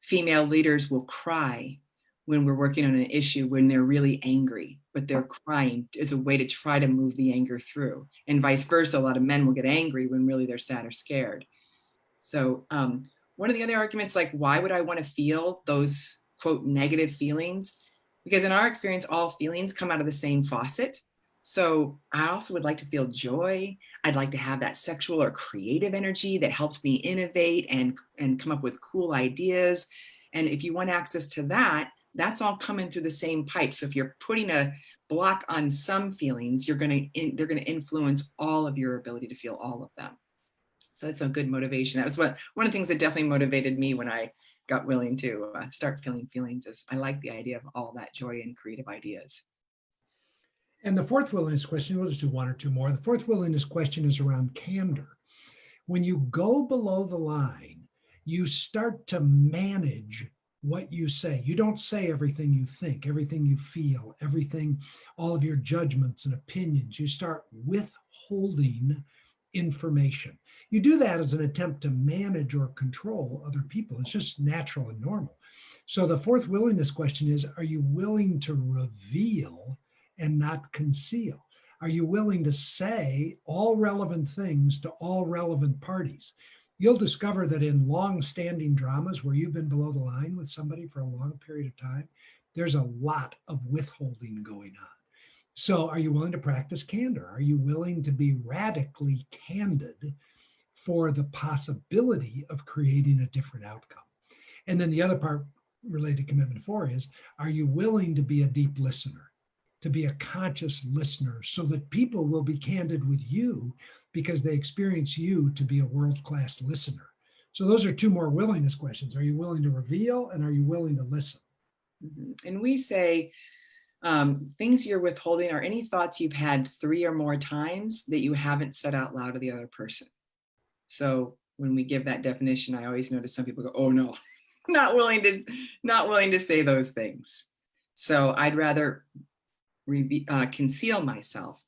female leaders will cry when we're working on an issue when they're really angry, but they're crying as a way to try to move the anger through. And vice versa, a lot of men will get angry when really they're sad or scared. So one of the other arguments, like, why would I want to feel those, quote, negative feelings? Because in our experience, all feelings come out of the same faucet. So I also would like to feel joy. I'd like to have that sexual or creative energy that helps me innovate and come up with cool ideas. And if you want access to that, that's all coming through the same pipe. So if you're putting a block on some feelings, they're going to influence all of your ability to feel all of them. So that's a good motivation. That was one of the things that definitely motivated me when I got willing to start feeling feelings. Is I like the idea of all that joy and creative ideas.
And the fourth willingness question, we'll just do one or two more. The fourth willingness question is around candor. When you go below the line, you start to manage what you say. You don't say everything you think, everything you feel, everything, all of your judgments and opinions. You start withholding information. You do that as an attempt to manage or control other people. It's just natural and normal. So the fourth willingness question is, are you willing to reveal and not conceal? Are you willing to say all relevant things to all relevant parties? You'll discover that in long-standing dramas where you've been below the line with somebody for a long period of time, there's a lot of withholding going on. So are you willing to practice candor? Are you willing to be radically candid for the possibility of creating a different outcome? And then the other part related to commitment 4 is, are you willing to be a deep listener, to be a conscious listener, so that people will be candid with you because they experience you to be a world-class listener? So those are two more willingness questions. Are you willing to reveal, and are you willing to listen?
And we say things you're withholding are any thoughts you've had 3 or more times that you haven't said out loud to the other person. So when we give that definition, I always notice some people go, oh no, not willing to say those things. So I'd rather conceal myself.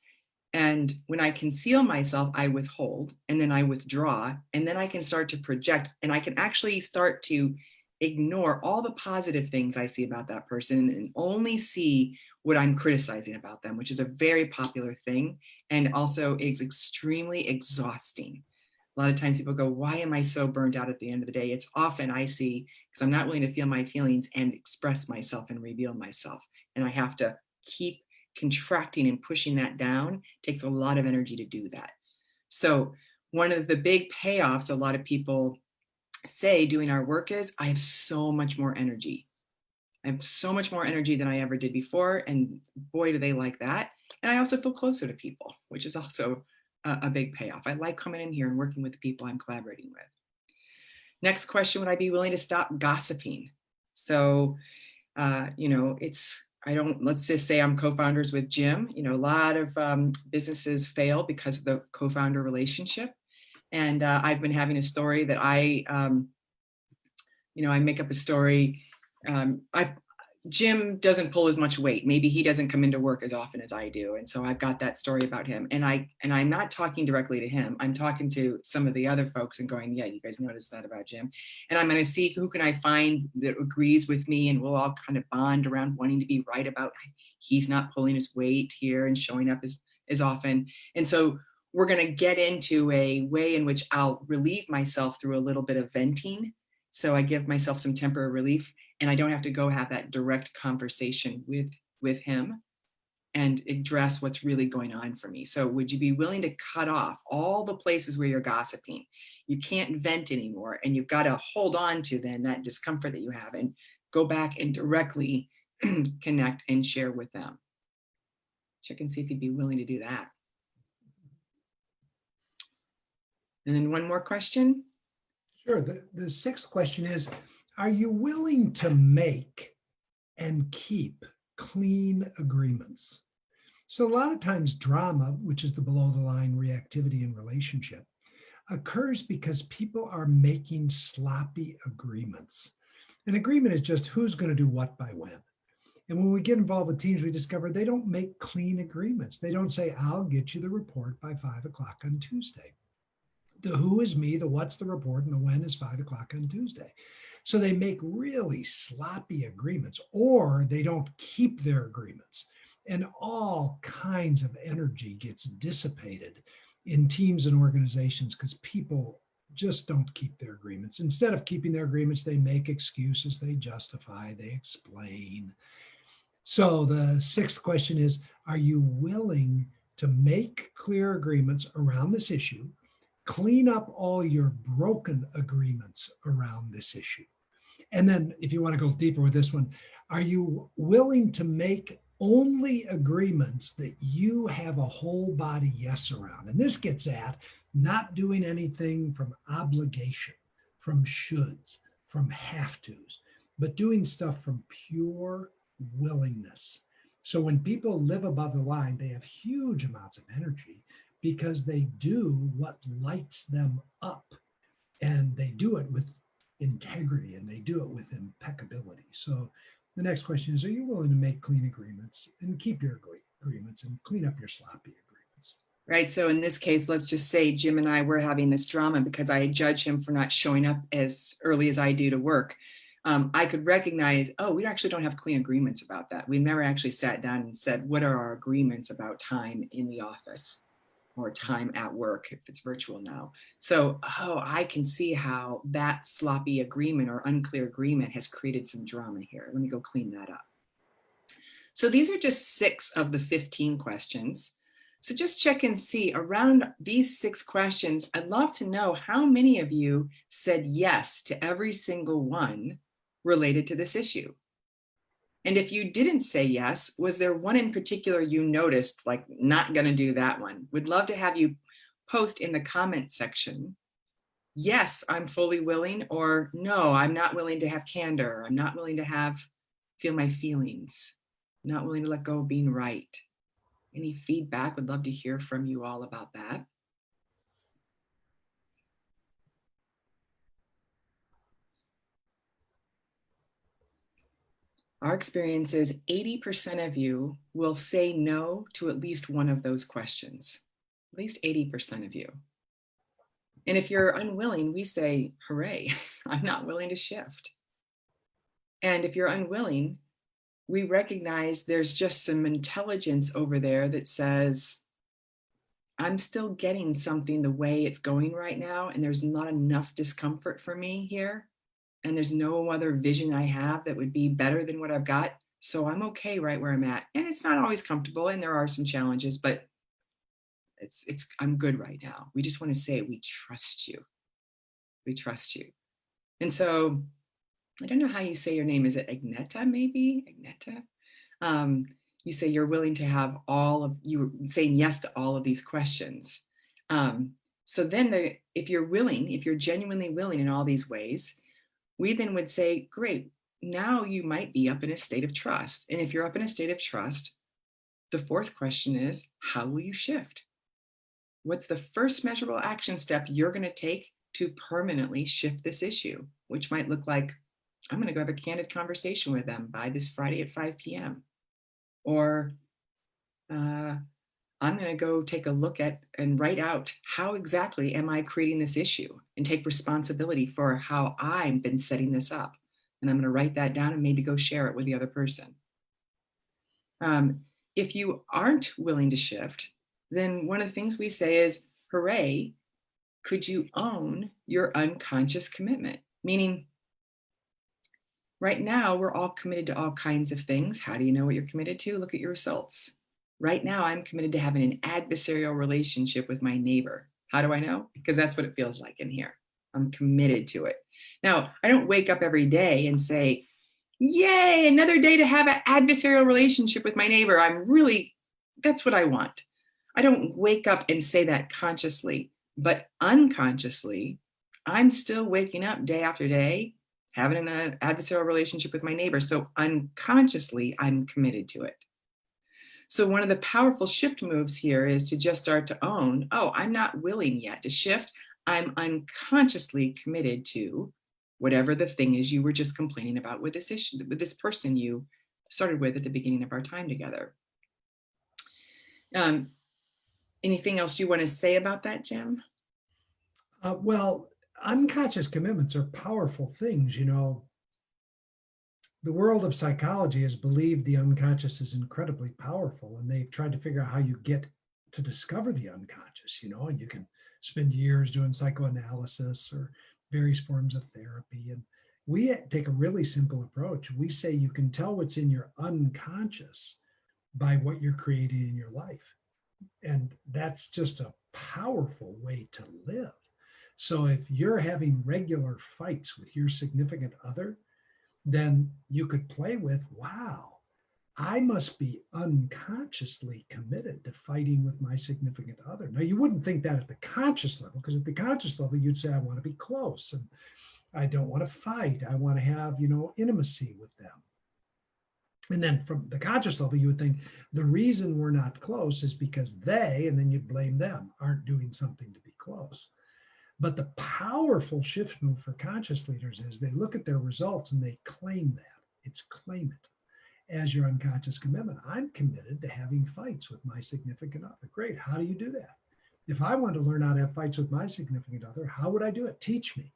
And when I conceal myself, I withhold, and then I withdraw, and then I can start to project, and I can actually start to ignore all the positive things I see about that person and only see what I'm criticizing about them, which is a very popular thing, and also is extremely exhausting. A lot of times people go, why am I so burnt out at the end of the day? It's often I see because I'm not willing to feel my feelings and express myself and reveal myself. And I have to keep contracting and pushing that down. It takes a lot of energy to do that. So one of the big payoffs a lot of people say doing our work is, I have so much more energy. I have so much more energy than I ever did before. And boy, do they like that. And I also feel closer to people, which is also a big payoff. I like coming in here and working with the people I'm collaborating with. Next question, would I be willing to stop gossiping? So, let's just say I'm co-founders with Jim. A lot of businesses fail because of the co-founder relationship. And I've been having a story that I make up a story. Jim doesn't pull as much weight. Maybe he doesn't come into work as often as I do. And so I've got that story about him. And I'm not talking directly to him. I'm talking to some of the other folks and going, yeah, you guys noticed that about Jim. And I'm going to see who can I find that agrees with me, and we'll all kind of bond around wanting to be right about he's not pulling his weight here and showing up as often. And so we're going to get into a way in which I'll relieve myself through a little bit of venting. So I give myself some temporary relief, and I don't have to go have that direct conversation with him and address what's really going on for me. So would you be willing to cut off all the places where you're gossiping? You can't vent anymore, and you've got to hold on to then that discomfort that you have and go back and directly connect and share with them. Check and see if you'd be willing to do that. And then one more question.
Sure. The sixth question is, are you willing to make and keep clean agreements? So a lot of times drama, which is the below the line reactivity in relationship, occurs because people are making sloppy agreements. An agreement is just who's going to do what by when. And when we get involved with teams, we discover they don't make clean agreements. They don't say, I'll get you the report by 5 o'clock on Tuesday. The who is me, the what's the report, and the when is 5 o'clock on Tuesday. So they make really sloppy agreements, or they don't keep their agreements. And all kinds of energy gets dissipated in teams and organizations because people just don't keep their agreements. Instead of keeping their agreements, they make excuses, they justify, they explain. So the sixth question is, are you willing to make clear agreements around this issue? Clean up all your broken agreements around this issue. And then if you want to go deeper with this one, are you willing to make only agreements that you have a whole body yes around? And this gets at not doing anything from obligation, from shoulds, from have tos, but doing stuff from pure willingness. So when people live above the line, they have huge amounts of energy because they do what lights them up, and they do it with integrity, and they do it with impeccability. So the next question is, are you willing to make clean agreements and keep your agreements and clean up your sloppy agreements?
Right. So in this case, let's just say Jim and I were having this drama because I judge him for not showing up as early as I do to work. I could recognize, oh, we actually don't have clean agreements about that. We never actually sat down and said, what are our agreements about time in the office or time at work if it's virtual now? So, I can see how that sloppy agreement or unclear agreement has created some drama here. Let me go clean that up. So these are just 6 of the 15 questions. So just check and see around these 6 questions. I'd love to know how many of you said yes to every single one related to this issue. And if you didn't say yes, was there one in particular you noticed, like not going to do that one? Would love to have you post in the comment section, yes, I'm fully willing, or no, I'm not willing to have candor. I'm not willing to feel my feelings. I'm not willing to let go of being right. Any feedback? Would love to hear from you all about that. Our experience is 80% of you will say no to at least one of those questions, at least 80% of you. And if you're unwilling, we say, hooray, I'm not willing to shift. And if you're unwilling, we recognize there's just some intelligence over there that says, I'm still getting something the way it's going right now, and there's not enough discomfort for me here. And there's no other vision I have that would be better than what I've got. So I'm okay right where I'm at. And it's not always comfortable, and there are some challenges, but I'm good right now. We just want to say, we trust you. We trust you. And so I don't know how you say your name. Is it Agneta, maybe? Agneta? You say you're willing to have you saying yes to all of these questions. So then if you're genuinely willing in all these ways, we then would say, great, now you might be up in a state of trust. And if you're up in a state of trust, the 4th question is, how will you shift? What's the first measurable action step you're going to take to permanently shift this issue? Which might look like, I'm going to go have a candid conversation with them by this Friday at 5 p.m. Or I'm going to go take a look at and write out how exactly am I creating this issue and take responsibility for how I've been setting this up. And I'm going to write that down and maybe go share it with the other person. If you aren't willing to shift, then one of the things we say is, hooray, could you own your unconscious commitment? Meaning, right now, we're all committed to all kinds of things. How do you know what you're committed to? Look at your results. Right now, I'm committed to having an adversarial relationship with my neighbor. How do I know? Because that's what it feels like in here. I'm committed to it. Now, I don't wake up every day and say, yay, another day to have an adversarial relationship with my neighbor. That's what I want. I don't wake up and say that consciously, but unconsciously, I'm still waking up day after day, having an adversarial relationship with my neighbor. So unconsciously, I'm committed to it. So one of the powerful shift moves here is to just start to own, I'm not willing yet to shift. I'm unconsciously committed to whatever the thing is you were just complaining about with this issue, with this person you started with at the beginning of our time together. Anything else you want to say about that, Jim?
Well, unconscious commitments are powerful things. You know, the world of psychology has believed the unconscious is incredibly powerful, and they've tried to figure out how you get to discover the unconscious, you know, and you can spend years doing psychoanalysis or various forms of therapy. And we take a really simple approach. We say you can tell what's in your unconscious by what you're creating in your life. And that's just a powerful way to live. So if you're having regular fights with your significant other, then you could play with, wow, I must be unconsciously committed to fighting with my significant other. Now, you wouldn't think that at the conscious level, because at the conscious level, you'd say, I want to be close and I don't want to fight. I want to have, you know, intimacy with them. And then from the conscious level, you would think the reason we're not close is because they, and then you'd blame them, aren't doing something to be close. But the powerful shift move for conscious leaders is they look at their results and they claim that. It's claim it as your unconscious commitment. I'm committed to having fights with my significant other. Great. How do you do that? If I want to learn how to have fights with my significant other, how would I do it? Teach me.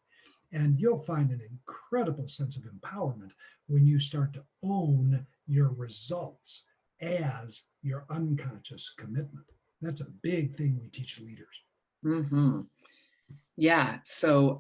And you'll find an incredible sense of empowerment when you start to own your results as your unconscious commitment. That's a big thing we teach leaders.
Mm-hmm. Yeah. So,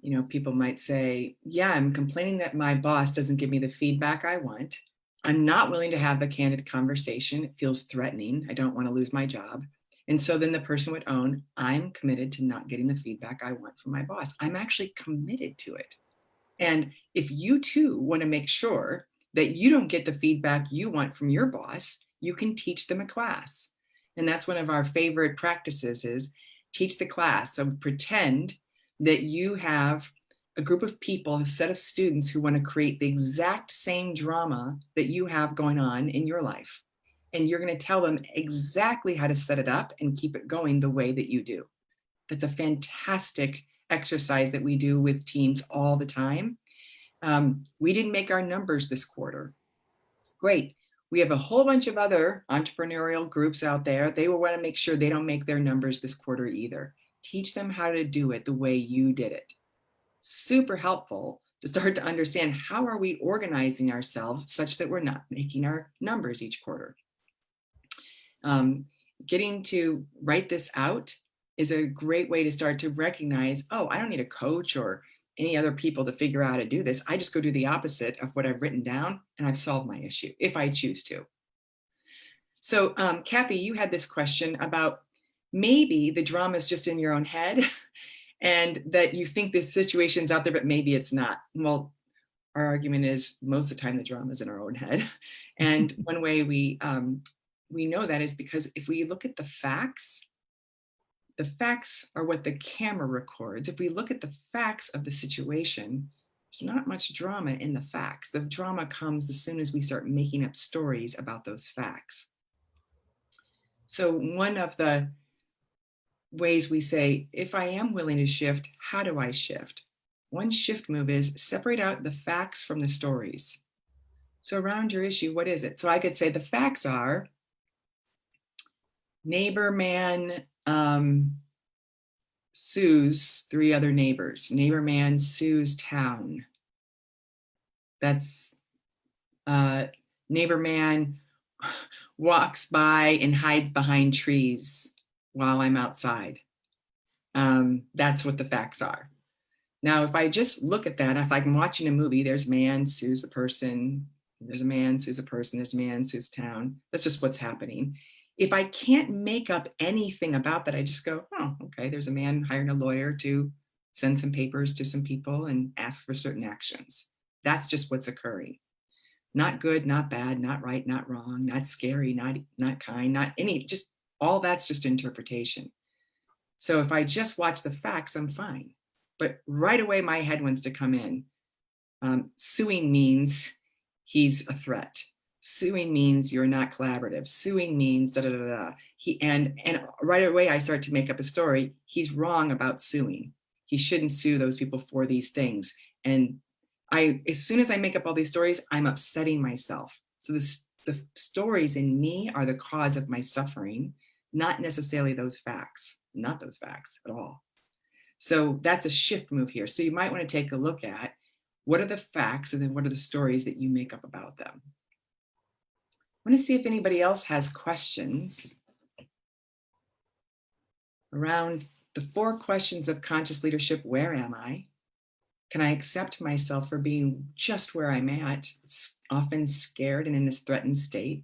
you know, people might say, yeah, I'm complaining that my boss doesn't give me the feedback I want. I'm not willing to have the candid conversation. It feels threatening. I don't want to lose my job. And so then the person would own, I'm committed to not getting the feedback I want from my boss. I'm actually committed to it. And if you too want to make sure that you don't get the feedback you want from your boss, you can teach them a class. And that's one of our favorite practices is teach the class. So pretend that you have a group of people, a set of students who want to create the exact same drama that you have going on in your life. And you're going to tell them exactly how to set it up and keep it going the way that you do. That's a fantastic exercise that we do with teams all the time. We didn't make our numbers this quarter. Great. We have a whole bunch of other entrepreneurial groups out there. They will want to make sure they don't make their numbers this quarter either. Teach them how to do it the way you did it. Super helpful to start to understand how are we organizing ourselves such that we're not making our numbers each quarter. Getting to write this out is a great way to start to recognize, oh, I don't need a coach or any other people to figure out how to do this. I just go do the opposite of what I've written down and I've solved my issue if I choose to. So Kathy, you had this question about maybe the drama is just in your own head and that you think this situation's out there, but maybe it's not. Well, our argument is most of the time the drama is in our own head. And one way we know that is because if we look at the facts are what the camera records. If we look at the facts of the situation, there's not much drama in the facts. The drama comes as soon as we start making up stories about those facts. So one of the ways we say, if I am willing to shift, how do I shift? One shift move is separate out the facts from the stories. So around your issue, what is it? So I could say the facts are neighbor man sues 3 other neighbors. Neighbor man sues town. That's neighbor man walks by and hides behind trees while I'm outside. That's what the facts are. Now, if I just look at that, if I'm watching a movie, there's man sues a person, there's a man sues a person, there's a man sues town. That's just what's happening. If I can't make up anything about that, I just go, oh, okay, there's a man hiring a lawyer to send some papers to some people and ask for certain actions. That's just what's occurring. Not good, not bad, not right, not wrong, not scary, not kind, not any, just all that's just interpretation. So if I just watch the facts, I'm fine. But right away, my head wants to come in. Suing means he's a threat. Suing means you're not collaborative. Suing means da da da da. And right away I start to make up a story. He's wrong about suing. He shouldn't sue those people for these things. And as soon as I make up all these stories, I'm upsetting myself. So the stories in me are the cause of my suffering, not necessarily those facts, not those facts at all. So that's a shift move here. So you might want to take a look at what are the facts and then what are the stories that you make up about them. I want to see if anybody else has questions around the 4 questions of conscious leadership. Where am I? Can I accept myself for being just where I'm at, often scared and in this threatened state?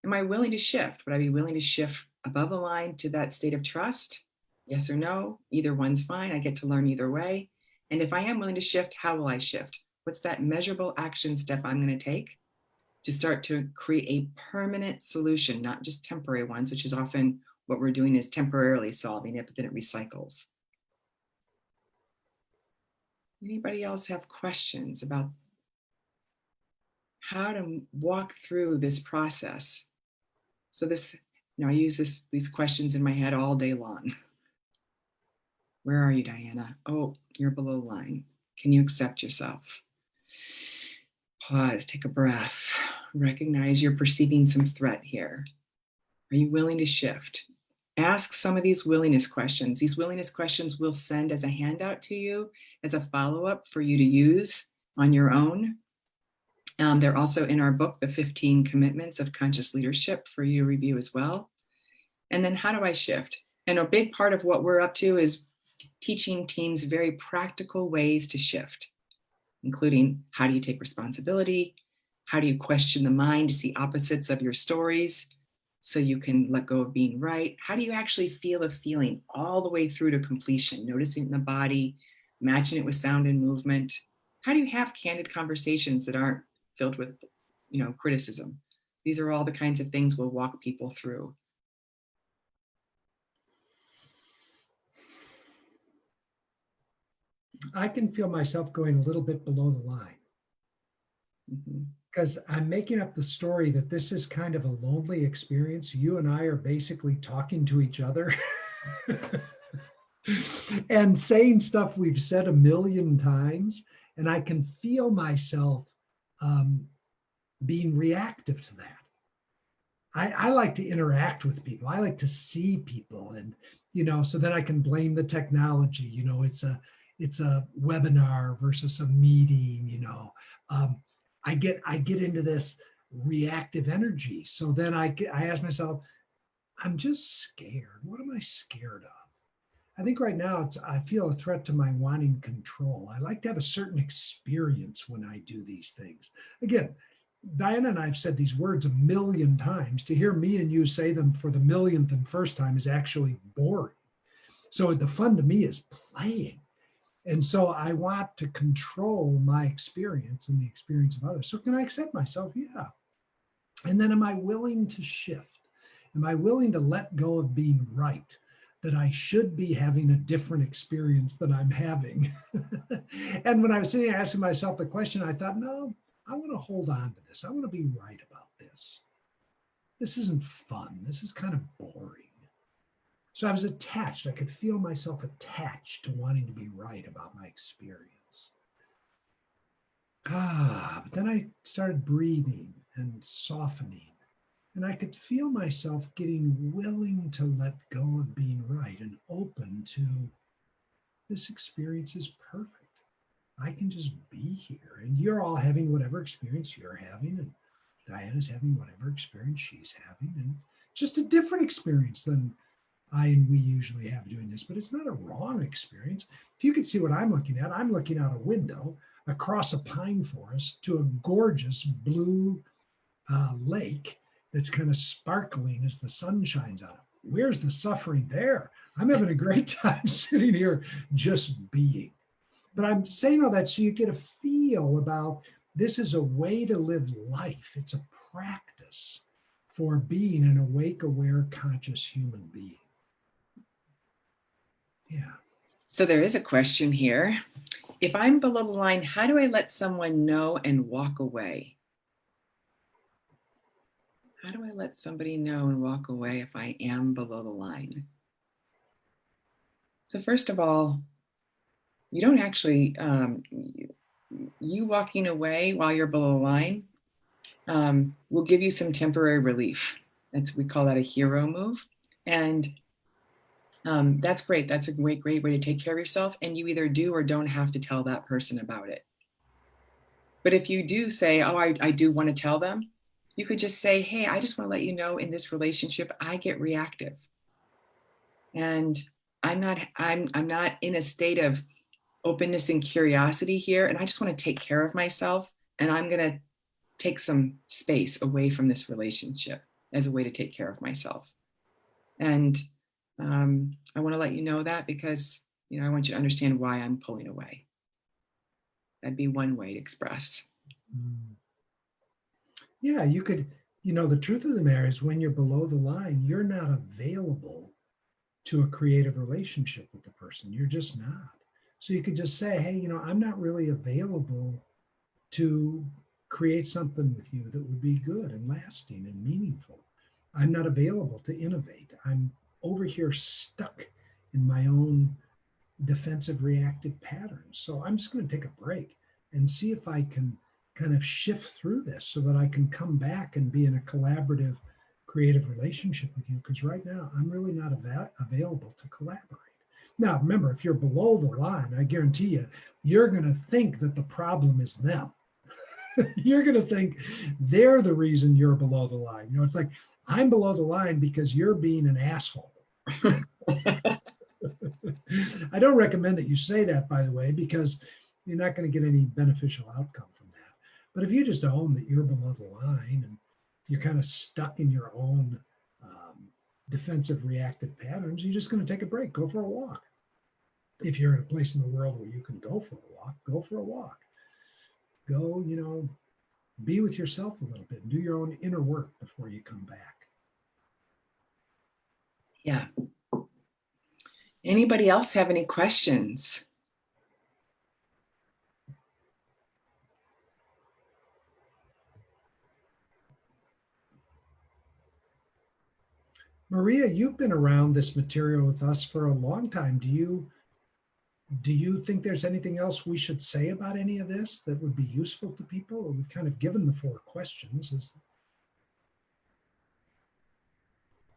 Am I willing to shift? Would I be willing to shift above the line to that state of trust? Yes or no? Either one's fine. I get to learn either way. And if I am willing to shift, how will I shift? What's that measurable action step I'm going to take to start to create a permanent solution, not just temporary ones, which is often what we're doing is temporarily solving it, but then it recycles. Anybody else have questions about how to walk through this process? So this, I use these questions in my head all day long. Where are you, Diana? Oh, you're below the line. Can you accept yourself? Pause, take a breath. Recognize you're perceiving some threat here. Are you willing to shift? Ask some of these willingness questions. These willingness questions we'll send as a handout to you as a follow-up for you to use on your own. They're also in our book, The 15 Commitments of Conscious Leadership, for you to review as well. And then how do I shift? And a big part of what we're up to is teaching teams very practical ways to shift, including how do you take responsibility? How do you question the mind to see opposites of your stories so you can let go of being right? How do you actually feel a feeling all the way through to completion, noticing it in the body, matching it with sound and movement? How do you have candid conversations that aren't filled with, criticism? These are all the kinds of things we'll walk people through.
I can feel myself going a little bit below the line. Because I'm making up the story that this is kind of a lonely experience. You and I are basically talking to each other and saying stuff we've said a million times. And I can feel myself being reactive to that. I like to interact with people. I like to see people, and so then I can blame the technology. It's a webinar versus a meeting. I get into this reactive energy. So then I ask myself, I'm just scared. What am I scared of? I think right now I feel a threat to my wanting control. I like to have a certain experience when I do these things. Again, Diana and I have said these words a million times. To hear me and you say them for the millionth and first time is actually boring. So the fun to me is playing. And so I want to control my experience and the experience of others. So can I accept myself? Yeah. And then am I willing to shift? Am I willing to let go of being right? That I should be having a different experience than I'm having. And when I was sitting here asking myself the question, I thought, no, I want to hold on to this. I want to be right about this. This isn't fun. This is kind of boring. So I was attached. I could feel myself attached to wanting to be right about my experience. But then I started breathing and softening. And I could feel myself getting willing to let go of being right and open to this experience is perfect. I can just be here. And you're all having whatever experience you're having. And Diana's having whatever experience she's having. And it's just a different experience than I and we usually have doing this. But it's not a wrong experience. If you could see what I'm looking at, I'm looking out a window across a pine forest to a gorgeous blue lake that's kind of sparkling as the sun shines on it. Where's the suffering there? I'm having a great time sitting here just being. But I'm saying all that so you get a feel about this is a way to live life. It's a practice for being an awake, aware, conscious human being. Yeah.
So there is a question here. If I'm below the line, how do I let someone know and walk away? How do I let somebody know and walk away if I am below the line? So first of all, you don't actually, you walking away while you're below the line will give you some temporary relief. We call that a hero move. And that's great. That's a great way to take care of yourself. And you either do or don't have to tell that person about it. But if you do say, oh, I do want to tell them, you could just say, hey, I just want to let you know in this relationship, I get reactive. And I'm not in a state of openness and curiosity here. And I just want to take care of myself. And I'm going to take some space away from this relationship as a way to take care of myself. And I want to let you know that because, I want you to understand why I'm pulling away. That'd be one way to express.
Yeah, you could, the truth of the matter is when you're below the line, you're not available to a creative relationship with the person. You're just not. So you could just say, hey, I'm not really available to create something with you that would be good and lasting and meaningful. I'm not available to innovate. I'm over here stuck in my own defensive reactive patterns. So I'm just going to take a break and see if I can kind of shift through this so that I can come back and be in a collaborative, creative relationship with you. Because right now I'm really not available to collaborate. Now, remember, if you're below the line, I guarantee you, you're going to think that the problem is them. You're going to think they're the reason you're below the line. It's like, I'm below the line because you're being an asshole. I don't recommend that you say that, by the way, because you're not going to get any beneficial outcome from that. But if you just own that you're below the line and you're kind of stuck in your own defensive reactive patterns, you're just going to take a break, go for a walk. If you're in a place in the world where you can go for a walk, go for a walk. Go, be with yourself a little bit and do your own inner work before you come back.
Yeah. Anybody else have any questions?
Maria, you've been around this material with us for a long time. Do you think there's anything else we should say about any of this that would be useful to people? Or we've kind of given the 4 questions.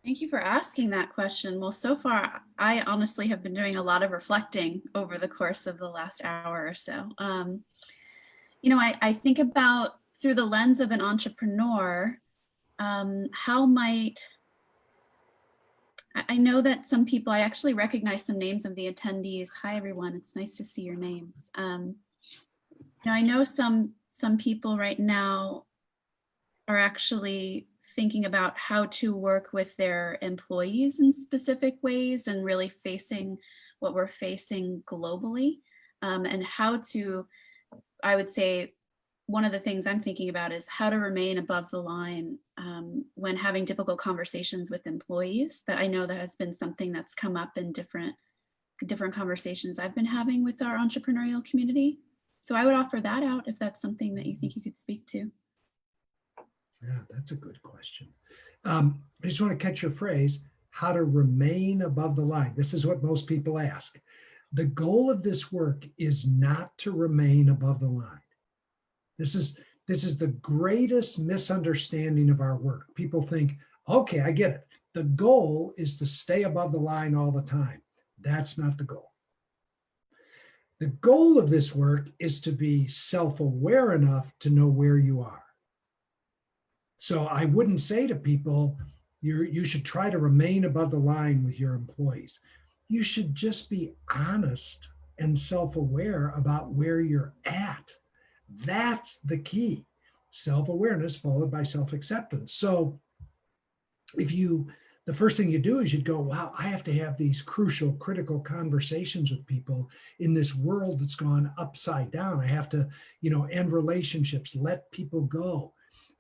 Thank you for asking that question. Well, so far, I honestly have been doing a lot of reflecting over the course of the last hour or so. I think about through the lens of an entrepreneur, how might, I know that some people, I actually recognize some names of the attendees. Hi, everyone. It's nice to see your names. I know some people right now are actually thinking about how to work with their employees in specific ways and really facing what we're facing globally, and how to, I would say, one of the things I'm thinking about is how to remain above the line when having difficult conversations with employees. That I know that has been something that's come up in different conversations I've been having with our entrepreneurial community. So I would offer that out if that's something that you think you could speak to.
Yeah, that's a good question. I just want to catch your phrase, how to remain above the line. This is what most people ask. The goal of this work is not to remain above the line. This is the greatest misunderstanding of our work. People think, okay, I get it. The goal is to stay above the line all the time. That's not the goal. The goal of this work is to be self-aware enough to know where you are. So I wouldn't say to people, you should try to remain above the line with your employees. You should just be honest and self-aware about where you're at. That's the key. Self-awareness followed by self-acceptance. So the first thing you do is you'd go, wow, I have to have these crucial, critical conversations with people in this world that's gone upside down. I have to, end relationships, let people go.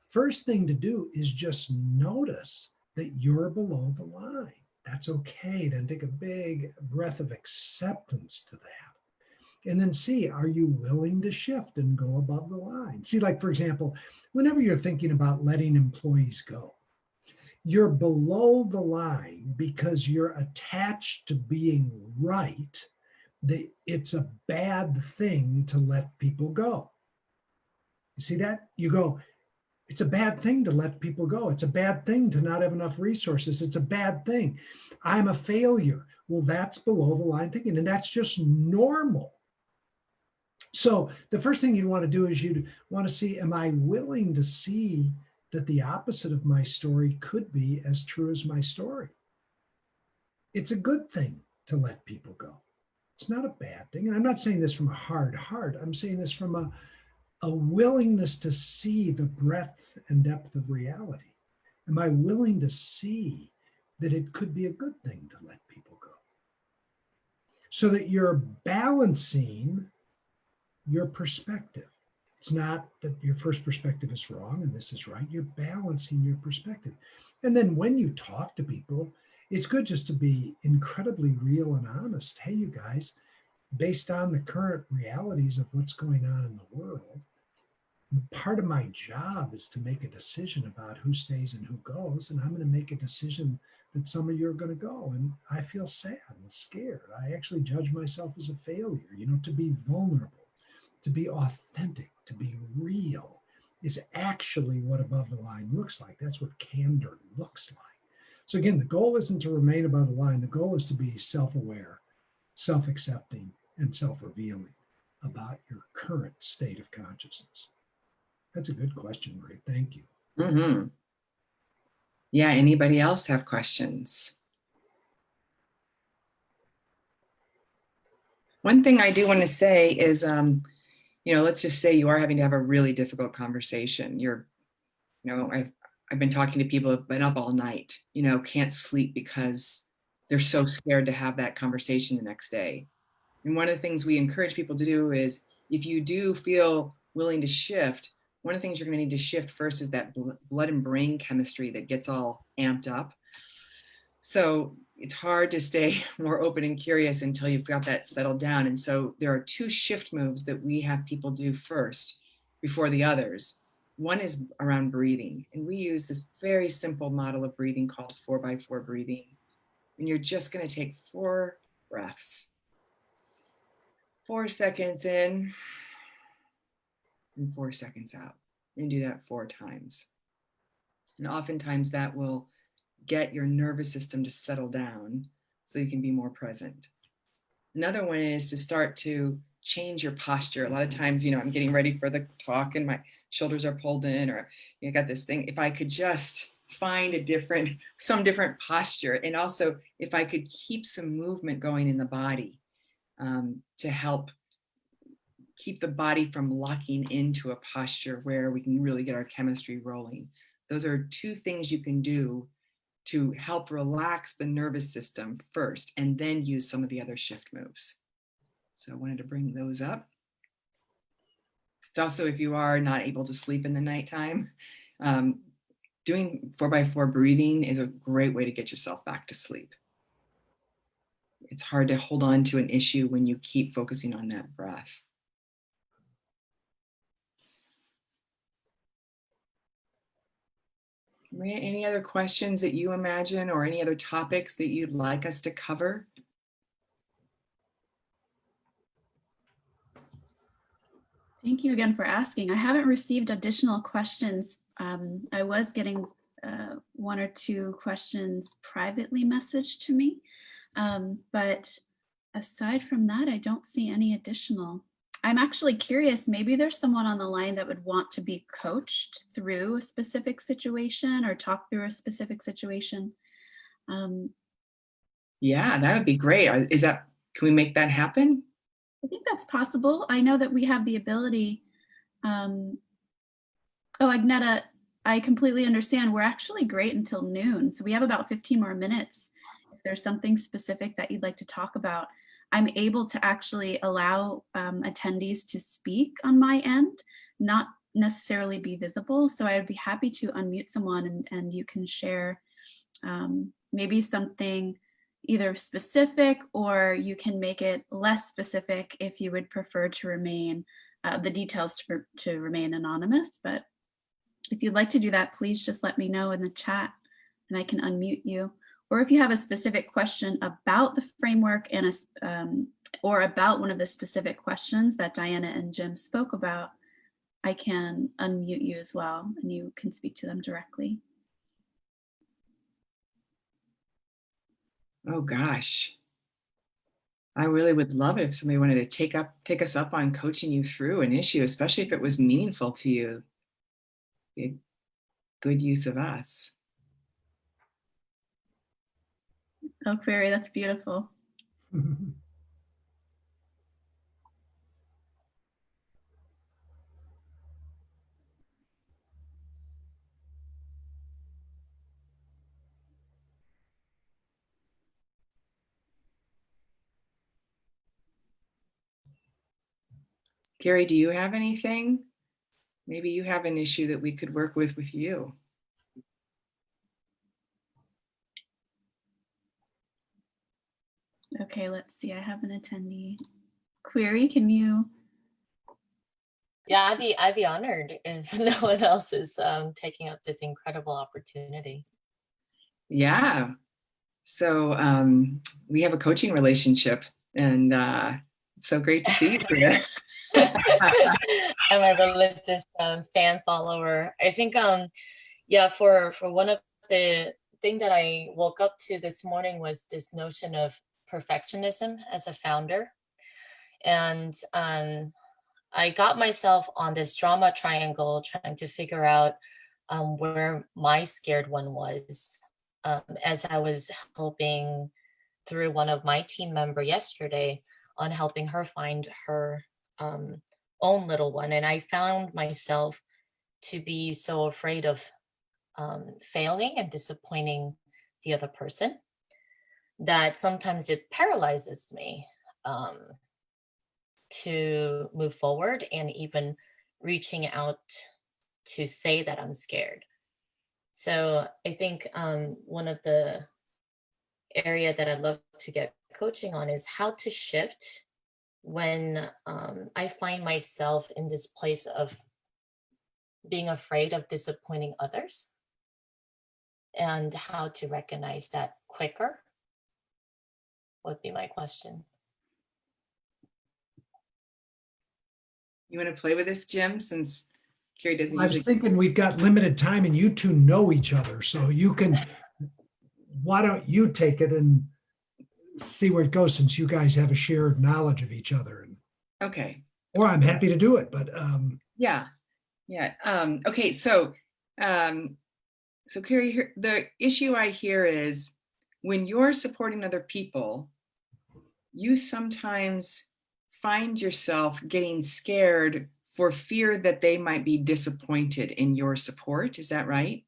First thing to do is just notice that you're below the line. That's okay. Then take a big breath of acceptance to that. And then see, are you willing to shift and go above the line? See, like, for example, whenever you're thinking about letting employees go, you're below the line because you're attached to being right, that it's a bad thing to let people go. You see that? You go, it's a bad thing to let people go. It's a bad thing to not have enough resources. It's a bad thing. I'm a failure. Well, that's below the line thinking, and that's just normal. So the first thing you want to do is you want to see, am I willing to see that the opposite of my story could be as true as my story? It's a good thing to let people go. It's not a bad thing. And I'm not saying this from a hard heart. I'm saying this from a willingness to see the breadth and depth of reality. Am I willing to see that it could be a good thing to let people go? So that you're balancing your perspective. It's not that your first perspective is wrong and this is right. You're balancing your perspective. And then when you talk to people, it's good just to be incredibly real and honest. Hey, you guys, based on the current realities of what's going on in the world, part of my job is to make a decision about who stays and who goes. And I'm going to make a decision that some of you are going to go. And I feel sad and scared. I actually judge myself as a failure, to be vulnerable, to be authentic, to be real is actually what above the line looks like. That's what candor looks like. So again, the goal isn't to remain above the line. The goal is to be self-aware, self-accepting, and self-revealing about your current state of consciousness. That's a good question, Marie. Thank you.
Mm-hmm. Yeah, anybody else have questions? One thing I do want to say is, let's just say you are having to have a really difficult conversation. I've been talking to people who've been up all night, can't sleep because they're so scared to have that conversation the next day. And one of the things we encourage people to do is, if you do feel willing to shift, one of the things you're going to need to shift first is that blood and brain chemistry that gets all amped up. So it's hard to stay more open and curious until you've got that settled down. And so there are 2 shift moves that we have people do first before the others. One is around breathing. And we use this very simple model of breathing called 4x4 breathing. And you're just going to take 4 breaths. 4 seconds in and 4 seconds out. And do that 4 times. And oftentimes that will get your nervous system to settle down so you can be more present. Another one is to start to change your posture. A lot of times, I'm getting ready for the talk and my shoulders are pulled in, or I got this thing. If I could just find some different posture, and also if I could keep some movement going in the body to help keep the body from locking into a posture where we can really get our chemistry rolling. Those are 2 things you can do to help relax the nervous system first, and then use some of the other shift moves. So I wanted to bring those up. It's also, if you are not able to sleep in the nighttime, doing 4x4 breathing is a great way to get yourself back to sleep. It's hard to hold on to an issue when you keep focusing on that breath. Maria, any other questions that you imagine, or any other topics that you'd like us to cover?
Thank you again for asking. I haven't received additional questions. I was getting 1 or 2 questions privately messaged to me, but aside from that, I don't see any additional. I'm actually curious, maybe there's someone on the line that would want to be coached through a specific situation or talk through a specific situation.
Yeah, that would be great. Can we make that happen?
I think that's possible. I know that we have the ability. Agneta, I completely understand. We're actually great until noon. So we have about 15 more minutes. If there's something specific that you'd like to talk about, I'm able to actually allow attendees to speak on my end, not necessarily be visible. So I would be happy to unmute someone and you can share maybe something either specific, or you can make it less specific if you would prefer to remain, the details to remain anonymous. But if you'd like to do that, please just let me know in the chat and I can unmute you. Or if you have a specific question about the framework and or about one of the specific questions that Diana and Jim spoke about, I can unmute you as well, and you can speak to them directly.
Oh gosh. I really would love it if somebody wanted to take us up on coaching you through an issue, especially if it was meaningful to you. Be a good use of us.
Oh, Query, that's beautiful.
Gary, do you have anything? Maybe you have an issue that we could work with you.
Okay, let's see. I have an attendee. Query, can you?
Yeah, I'd be honored if no one else is taking up this incredible opportunity.
Yeah. So we have a coaching relationship, and it's so great to see you here.
I'm a religious fan follower. I think yeah, for one of the thing that I woke up to this morning was this notion of perfectionism as a founder. And I got myself on this drama triangle trying to figure out where my scared one was, as I was helping through one of my team member yesterday on helping her find her own little one. And I found myself to be so afraid of failing and disappointing the other person that sometimes it paralyzes me to move forward and even reaching out to say that I'm scared. So I think one of the area that I'd love to get coaching on is how to shift when I find myself in this place of being afraid of disappointing others, and how to recognize that quicker would be my question.
You want to play with this, Jim, since Carrie doesn't
I was
usually.
thinking we've got limited time and you two know each other, so you can, why don't you take it and see where it goes, since you guys have a shared knowledge of each other.
Okay.
Or I'm happy to do it, but
Yeah. Okay. So Carrie, the issue I hear is when you're supporting other people, you sometimes find yourself getting scared for fear that they might be disappointed in your support. Is that right?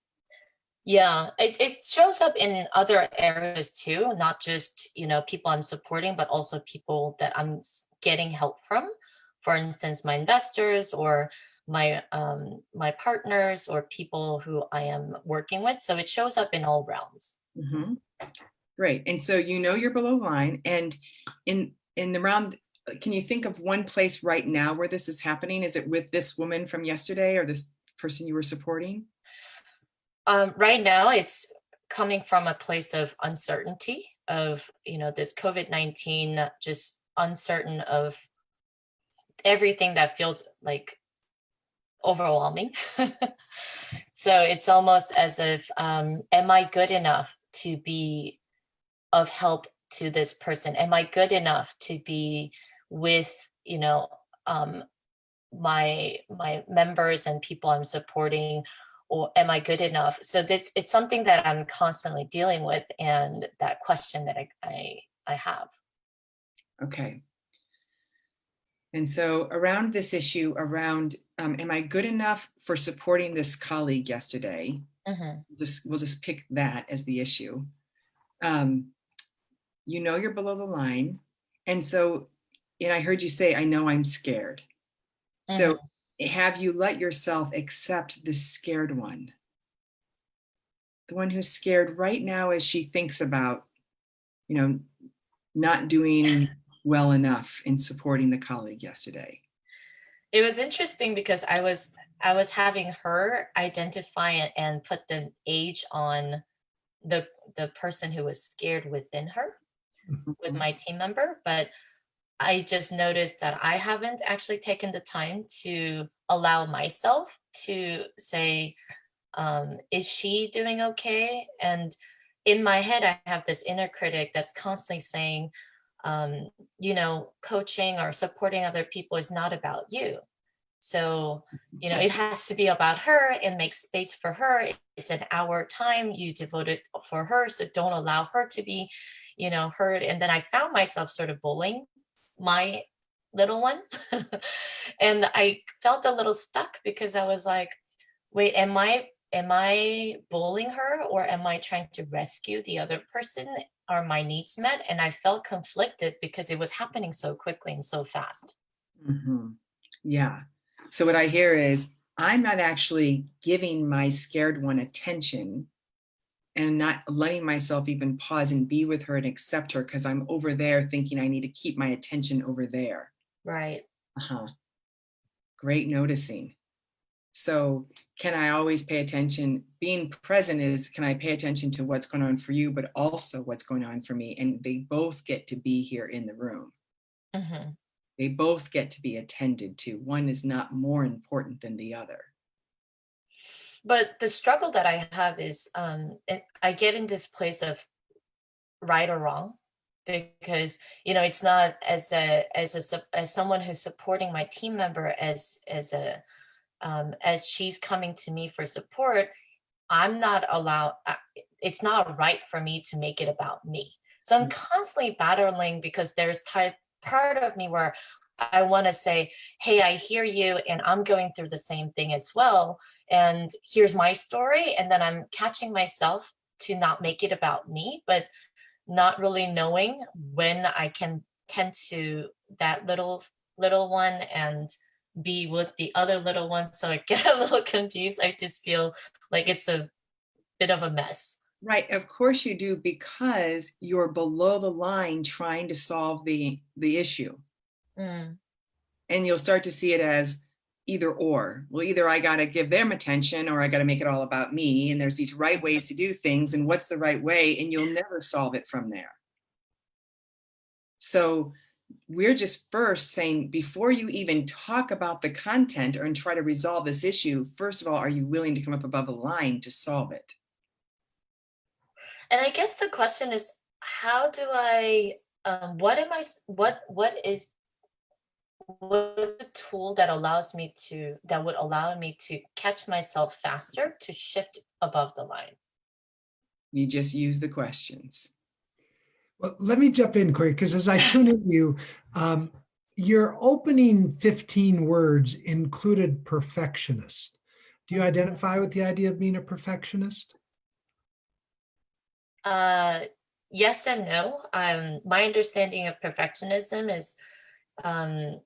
Yeah, it shows up in other areas too, not just, people I'm supporting, but also people that I'm getting help from. For instance, my investors or my my partners or people who I am working with. So it shows up in all realms.
Mm-hmm. Great. And so you're below line, and in the realm, can you think of one place right now where this is happening? Is it with this woman from yesterday or this person you were supporting?
Right now, it's coming from a place of uncertainty of, this COVID-19, just uncertain of everything that feels like overwhelming. So it's almost as if, am I good enough to be of help to this person? Am I good enough to be with, my members and people I'm supporting, or am I good enough? So it's something that I'm constantly dealing with, and that question that I have.
Okay. And so around this issue, around am I good enough for supporting this colleague yesterday?
Mm-hmm.
We'll just pick that as the issue. You're below the line, and I heard you say, I know I'm scared. So have you let yourself accept the scared one? The one who's scared right now as she thinks about, not doing well enough in supporting the colleague yesterday.
It was interesting because I was having her identify and put the age on the person who was scared within her with my team member, but I just noticed that I haven't actually taken the time to allow myself to say, is she doing okay? And in my head, I have this inner critic that's constantly saying, coaching or supporting other people is not about you. So, it has to be about her and make space for her. It's an hour time you devoted for her. So don't allow her to be, heard. And then I found myself sort of bullying my little one. And I felt a little stuck because I was like, wait, am I bullying her, or am I trying to rescue the other person? Are my needs met? And I felt conflicted because it was happening so quickly and so fast.
Mhm. Yeah. So what I hear is I'm not actually giving my scared one attention and not letting myself even pause and be with her and accept her because I'm over there thinking I need to keep my attention over there.
Right.
Uh-huh. Great noticing. So can I always pay attention? Being present is, can I pay attention to what's going on for you, but also what's going on for me? And they both get to be here in the room.
Hmm.
They both get to be attended to. One is not more important than the other.
But the struggle that I have is I get in this place of right or wrong, because it's not as someone who's supporting my team member as she's coming to me for support. I'm not allowed, it's not right for me to make it about me. So I'm constantly battling because there's part of me where I want to say, hey, I hear you and I'm going through the same thing as well. And here's my story. And then I'm catching myself to not make it about me, but not really knowing when I can tend to that little one and be with the other little one. So I get a little confused. I just feel like it's a bit of a mess.
Right. Of course you do, because you're below the line trying to solve the issue.
Mm,
And you'll start to see it as either or. Well, either I got to give them attention or I got to make it all about me. And there's these right ways to do things. And what's the right way? And you'll never solve it from there. So we're just first saying, before you even talk about the content or and try to resolve this issue, first of all, are you willing to come up above the line to solve it?
And I guess the question is, how do I, what am I, what the tool that would allow me to catch myself faster to shift above the line?
You just use the questions.
Well, let me jump in quick, because as I tune into you, your opening 15 words included perfectionist. Do you identify with the idea of being a perfectionist?
Yes and no. My understanding of perfectionism is, um,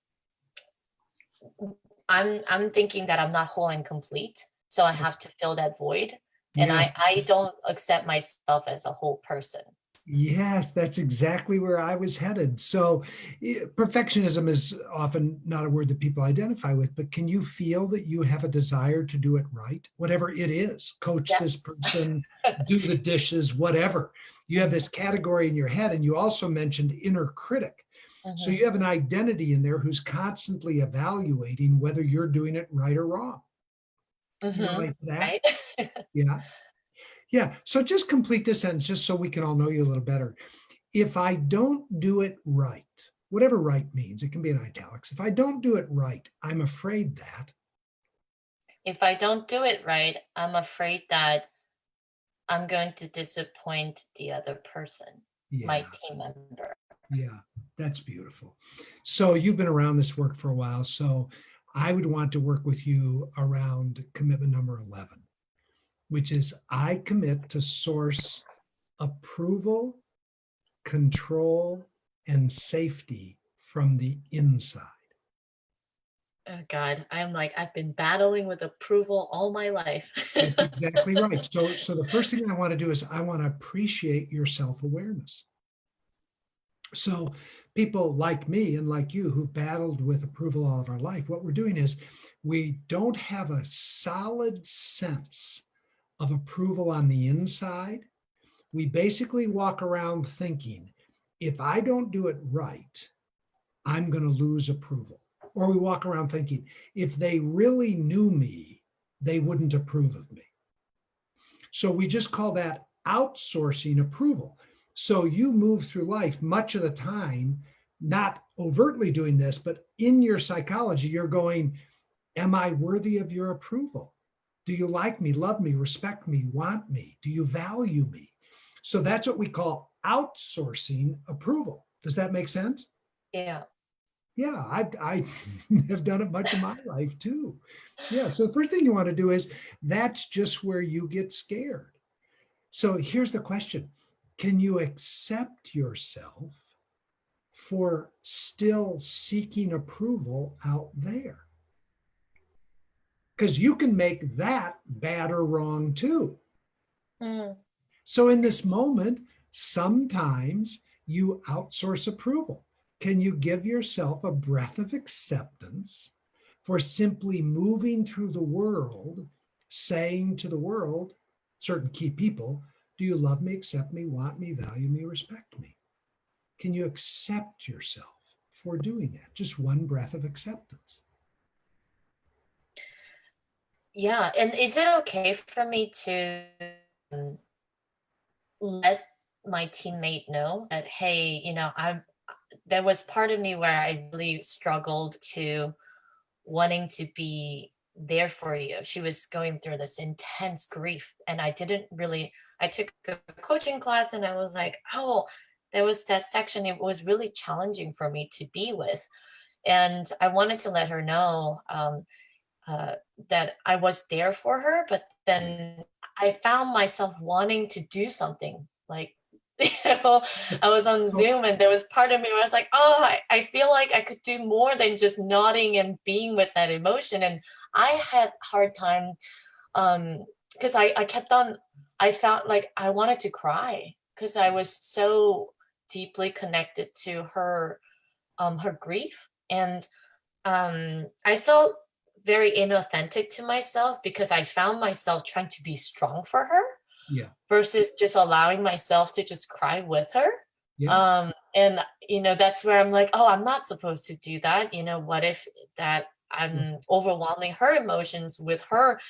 I'm thinking that I'm not whole and complete, so I have to fill that void, and
Yes.
I don't accept myself as a whole person.
Yes, that's exactly where I was headed. So, perfectionism is often not a word that people identify with, but can you feel that you have a desire to do it right? Whatever it is, coach this
Yes.
person, do the dishes, whatever. You have this category in your head, and you also mentioned inner critic. So
Mhm.
you have an identity in there who's constantly evaluating whether you're doing it right or wrong. Can you relate to that?
Right.
Yeah. Yeah. So just complete this sentence just so we can all know you a little better. If I don't do it right, whatever right means, it can be in italics. If I don't do it right, I'm afraid that.
If I don't do it right, I'm afraid that I'm going to disappoint the other person, my
Yeah.
team member.
Yeah. That's beautiful. So you've been around this work for a while. So I would want to work with you around commitment number 11, which is I commit to source approval, control, and safety from the inside.
Oh God, I've been battling with approval all my life.
That's exactly right. So the first thing I want to do is I want to appreciate your self-awareness. So people like me and like you who've battled with approval all of our life, what we're doing is we don't have a solid sense of approval on the inside. We basically walk around thinking, if I don't do it right, I'm going to lose approval. Or we walk around thinking, if they really knew me, they wouldn't approve of me. So we just call that outsourcing approval. So you move through life much of the time, not overtly doing this, but in your psychology, you're going, am I worthy of your approval? Do you like me, love me, respect me, want me? Do you value me? So that's what we call outsourcing approval. Does that make sense?
Yeah.
Yeah, I have done it much of my life too. Yeah, so the first thing you want to do is that's just where you get scared. So here's the question. Can you accept yourself for still seeking approval out there? Because you can make that bad or wrong too.
Mm.
So in this moment, sometimes you outsource approval. Can you give yourself a breath of acceptance for simply moving through the world, saying to the world, certain key people, do you love me, accept me, want me, value me, respect me? Can you accept yourself for doing that? Just one breath of acceptance.
Yeah. And is it okay for me to let my teammate know that, hey, there was part of me where I really struggled to wanting to be there for you. She was going through this intense grief, and I took a coaching class, and I was like, oh, there was that section. It was really challenging for me to be with. And I wanted to let her know that I was there for her, but then I found myself wanting to do something like, I was on Zoom, and there was part of me where I was like, oh, I feel like I could do more than just nodding and being with that emotion. And I had a hard time because I kept on, I felt like I wanted to cry because I was so deeply connected to her grief. And I felt very inauthentic to myself because I found myself trying to be strong for her.
Yeah.
Versus just allowing myself to just cry with her.
Yeah.
And that's where I'm like, oh, I'm not supposed to do that. What if that I'm overwhelming her emotions with her,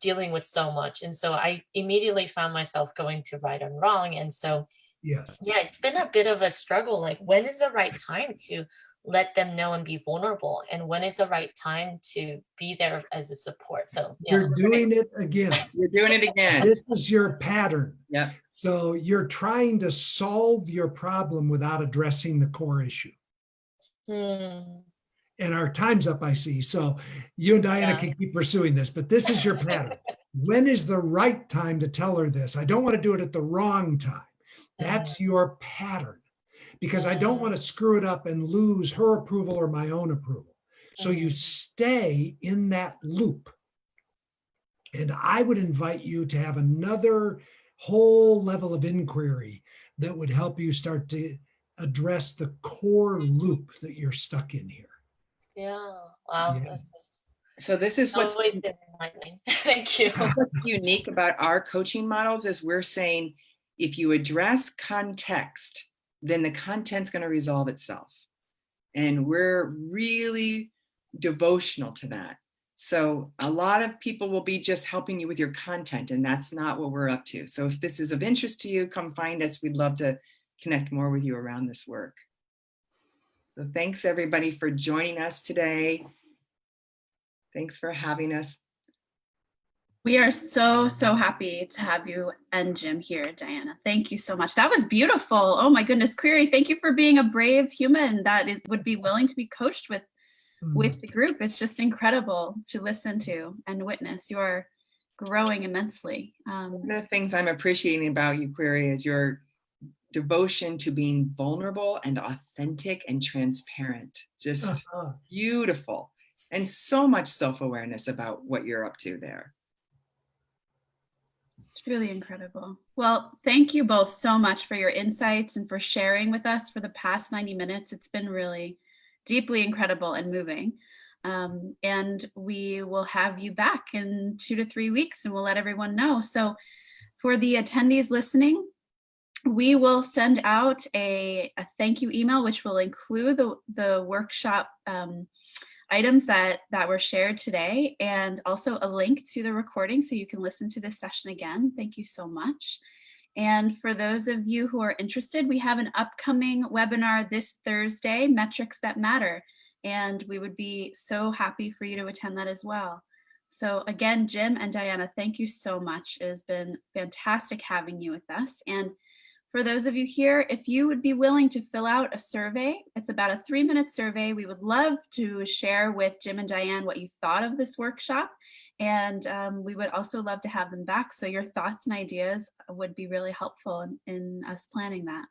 dealing with so much. And so I immediately found myself going to right and wrong. And so,
yes.
Yeah, it's been a bit of a struggle. Like, when is the right time to let them know and be vulnerable? And when is the right time to be there as a support? So, yeah.
You're doing it again.
You're doing it again.
This is your pattern.
Yeah.
So you're trying to solve your problem without addressing the core issue. And our time's up, I see. So you and Diana can keep pursuing this, but this is your pattern. When is the right time to tell her this? I don't want to do it at the wrong time. That's your pattern, because I don't want to screw it up and lose her approval or my own approval. So you stay in that loop. And I would invite you to have another whole level of inquiry that would help you start to address the core loop that you're stuck in here.
Yeah. Wow.
Yeah.
So this is what's
always been enlightening. Thank you.
what's unique about our coaching models is we're saying, if you address context, then the content's going to resolve itself. And we're really devotional to that. So a lot of people will be just helping you with your content, and that's not what we're up to. So if this is of interest to you, come find us. We'd love to connect more with you around this work. So thanks everybody for joining us today. Thanks for having us.
We are so, so happy to have you and Jim here, Diana. Thank you so much. That was beautiful. Oh my goodness, Query, thank you for being a brave human that would be willing to be coached with the group. It's just incredible to listen to and witness. You're growing immensely.
One of the things I'm appreciating about you, Query, is your devotion to being vulnerable and authentic and transparent. Just beautiful. And so much self-awareness about what you're up to there.
Truly incredible. Well, thank you both so much for your insights and for sharing with us for the past 90 minutes. It's been really deeply incredible and moving. And we will have you back in 2 to 3 weeks, and we'll let everyone know. So for the attendees listening, We will send out a thank you email, which will include the workshop items that were shared today, and also a link to the recording so you can listen to this session again. Thank you so much. And for those of you who are interested, we have an upcoming webinar this Thursday, Metrics That Matter, and we would be so happy for you to attend that as well. So again, Jim and Diana, thank you so much. It has been fantastic having you with us. And for those of you here, if you would be willing to fill out a survey, it's about a 3-minute survey. We would love to share with Jim and Diane what you thought of this workshop. And we would also love to have them back. So your thoughts and ideas would be really helpful in us planning that.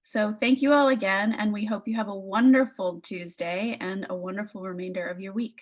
So thank you all again, and we hope you have a wonderful Tuesday and a wonderful remainder of your week.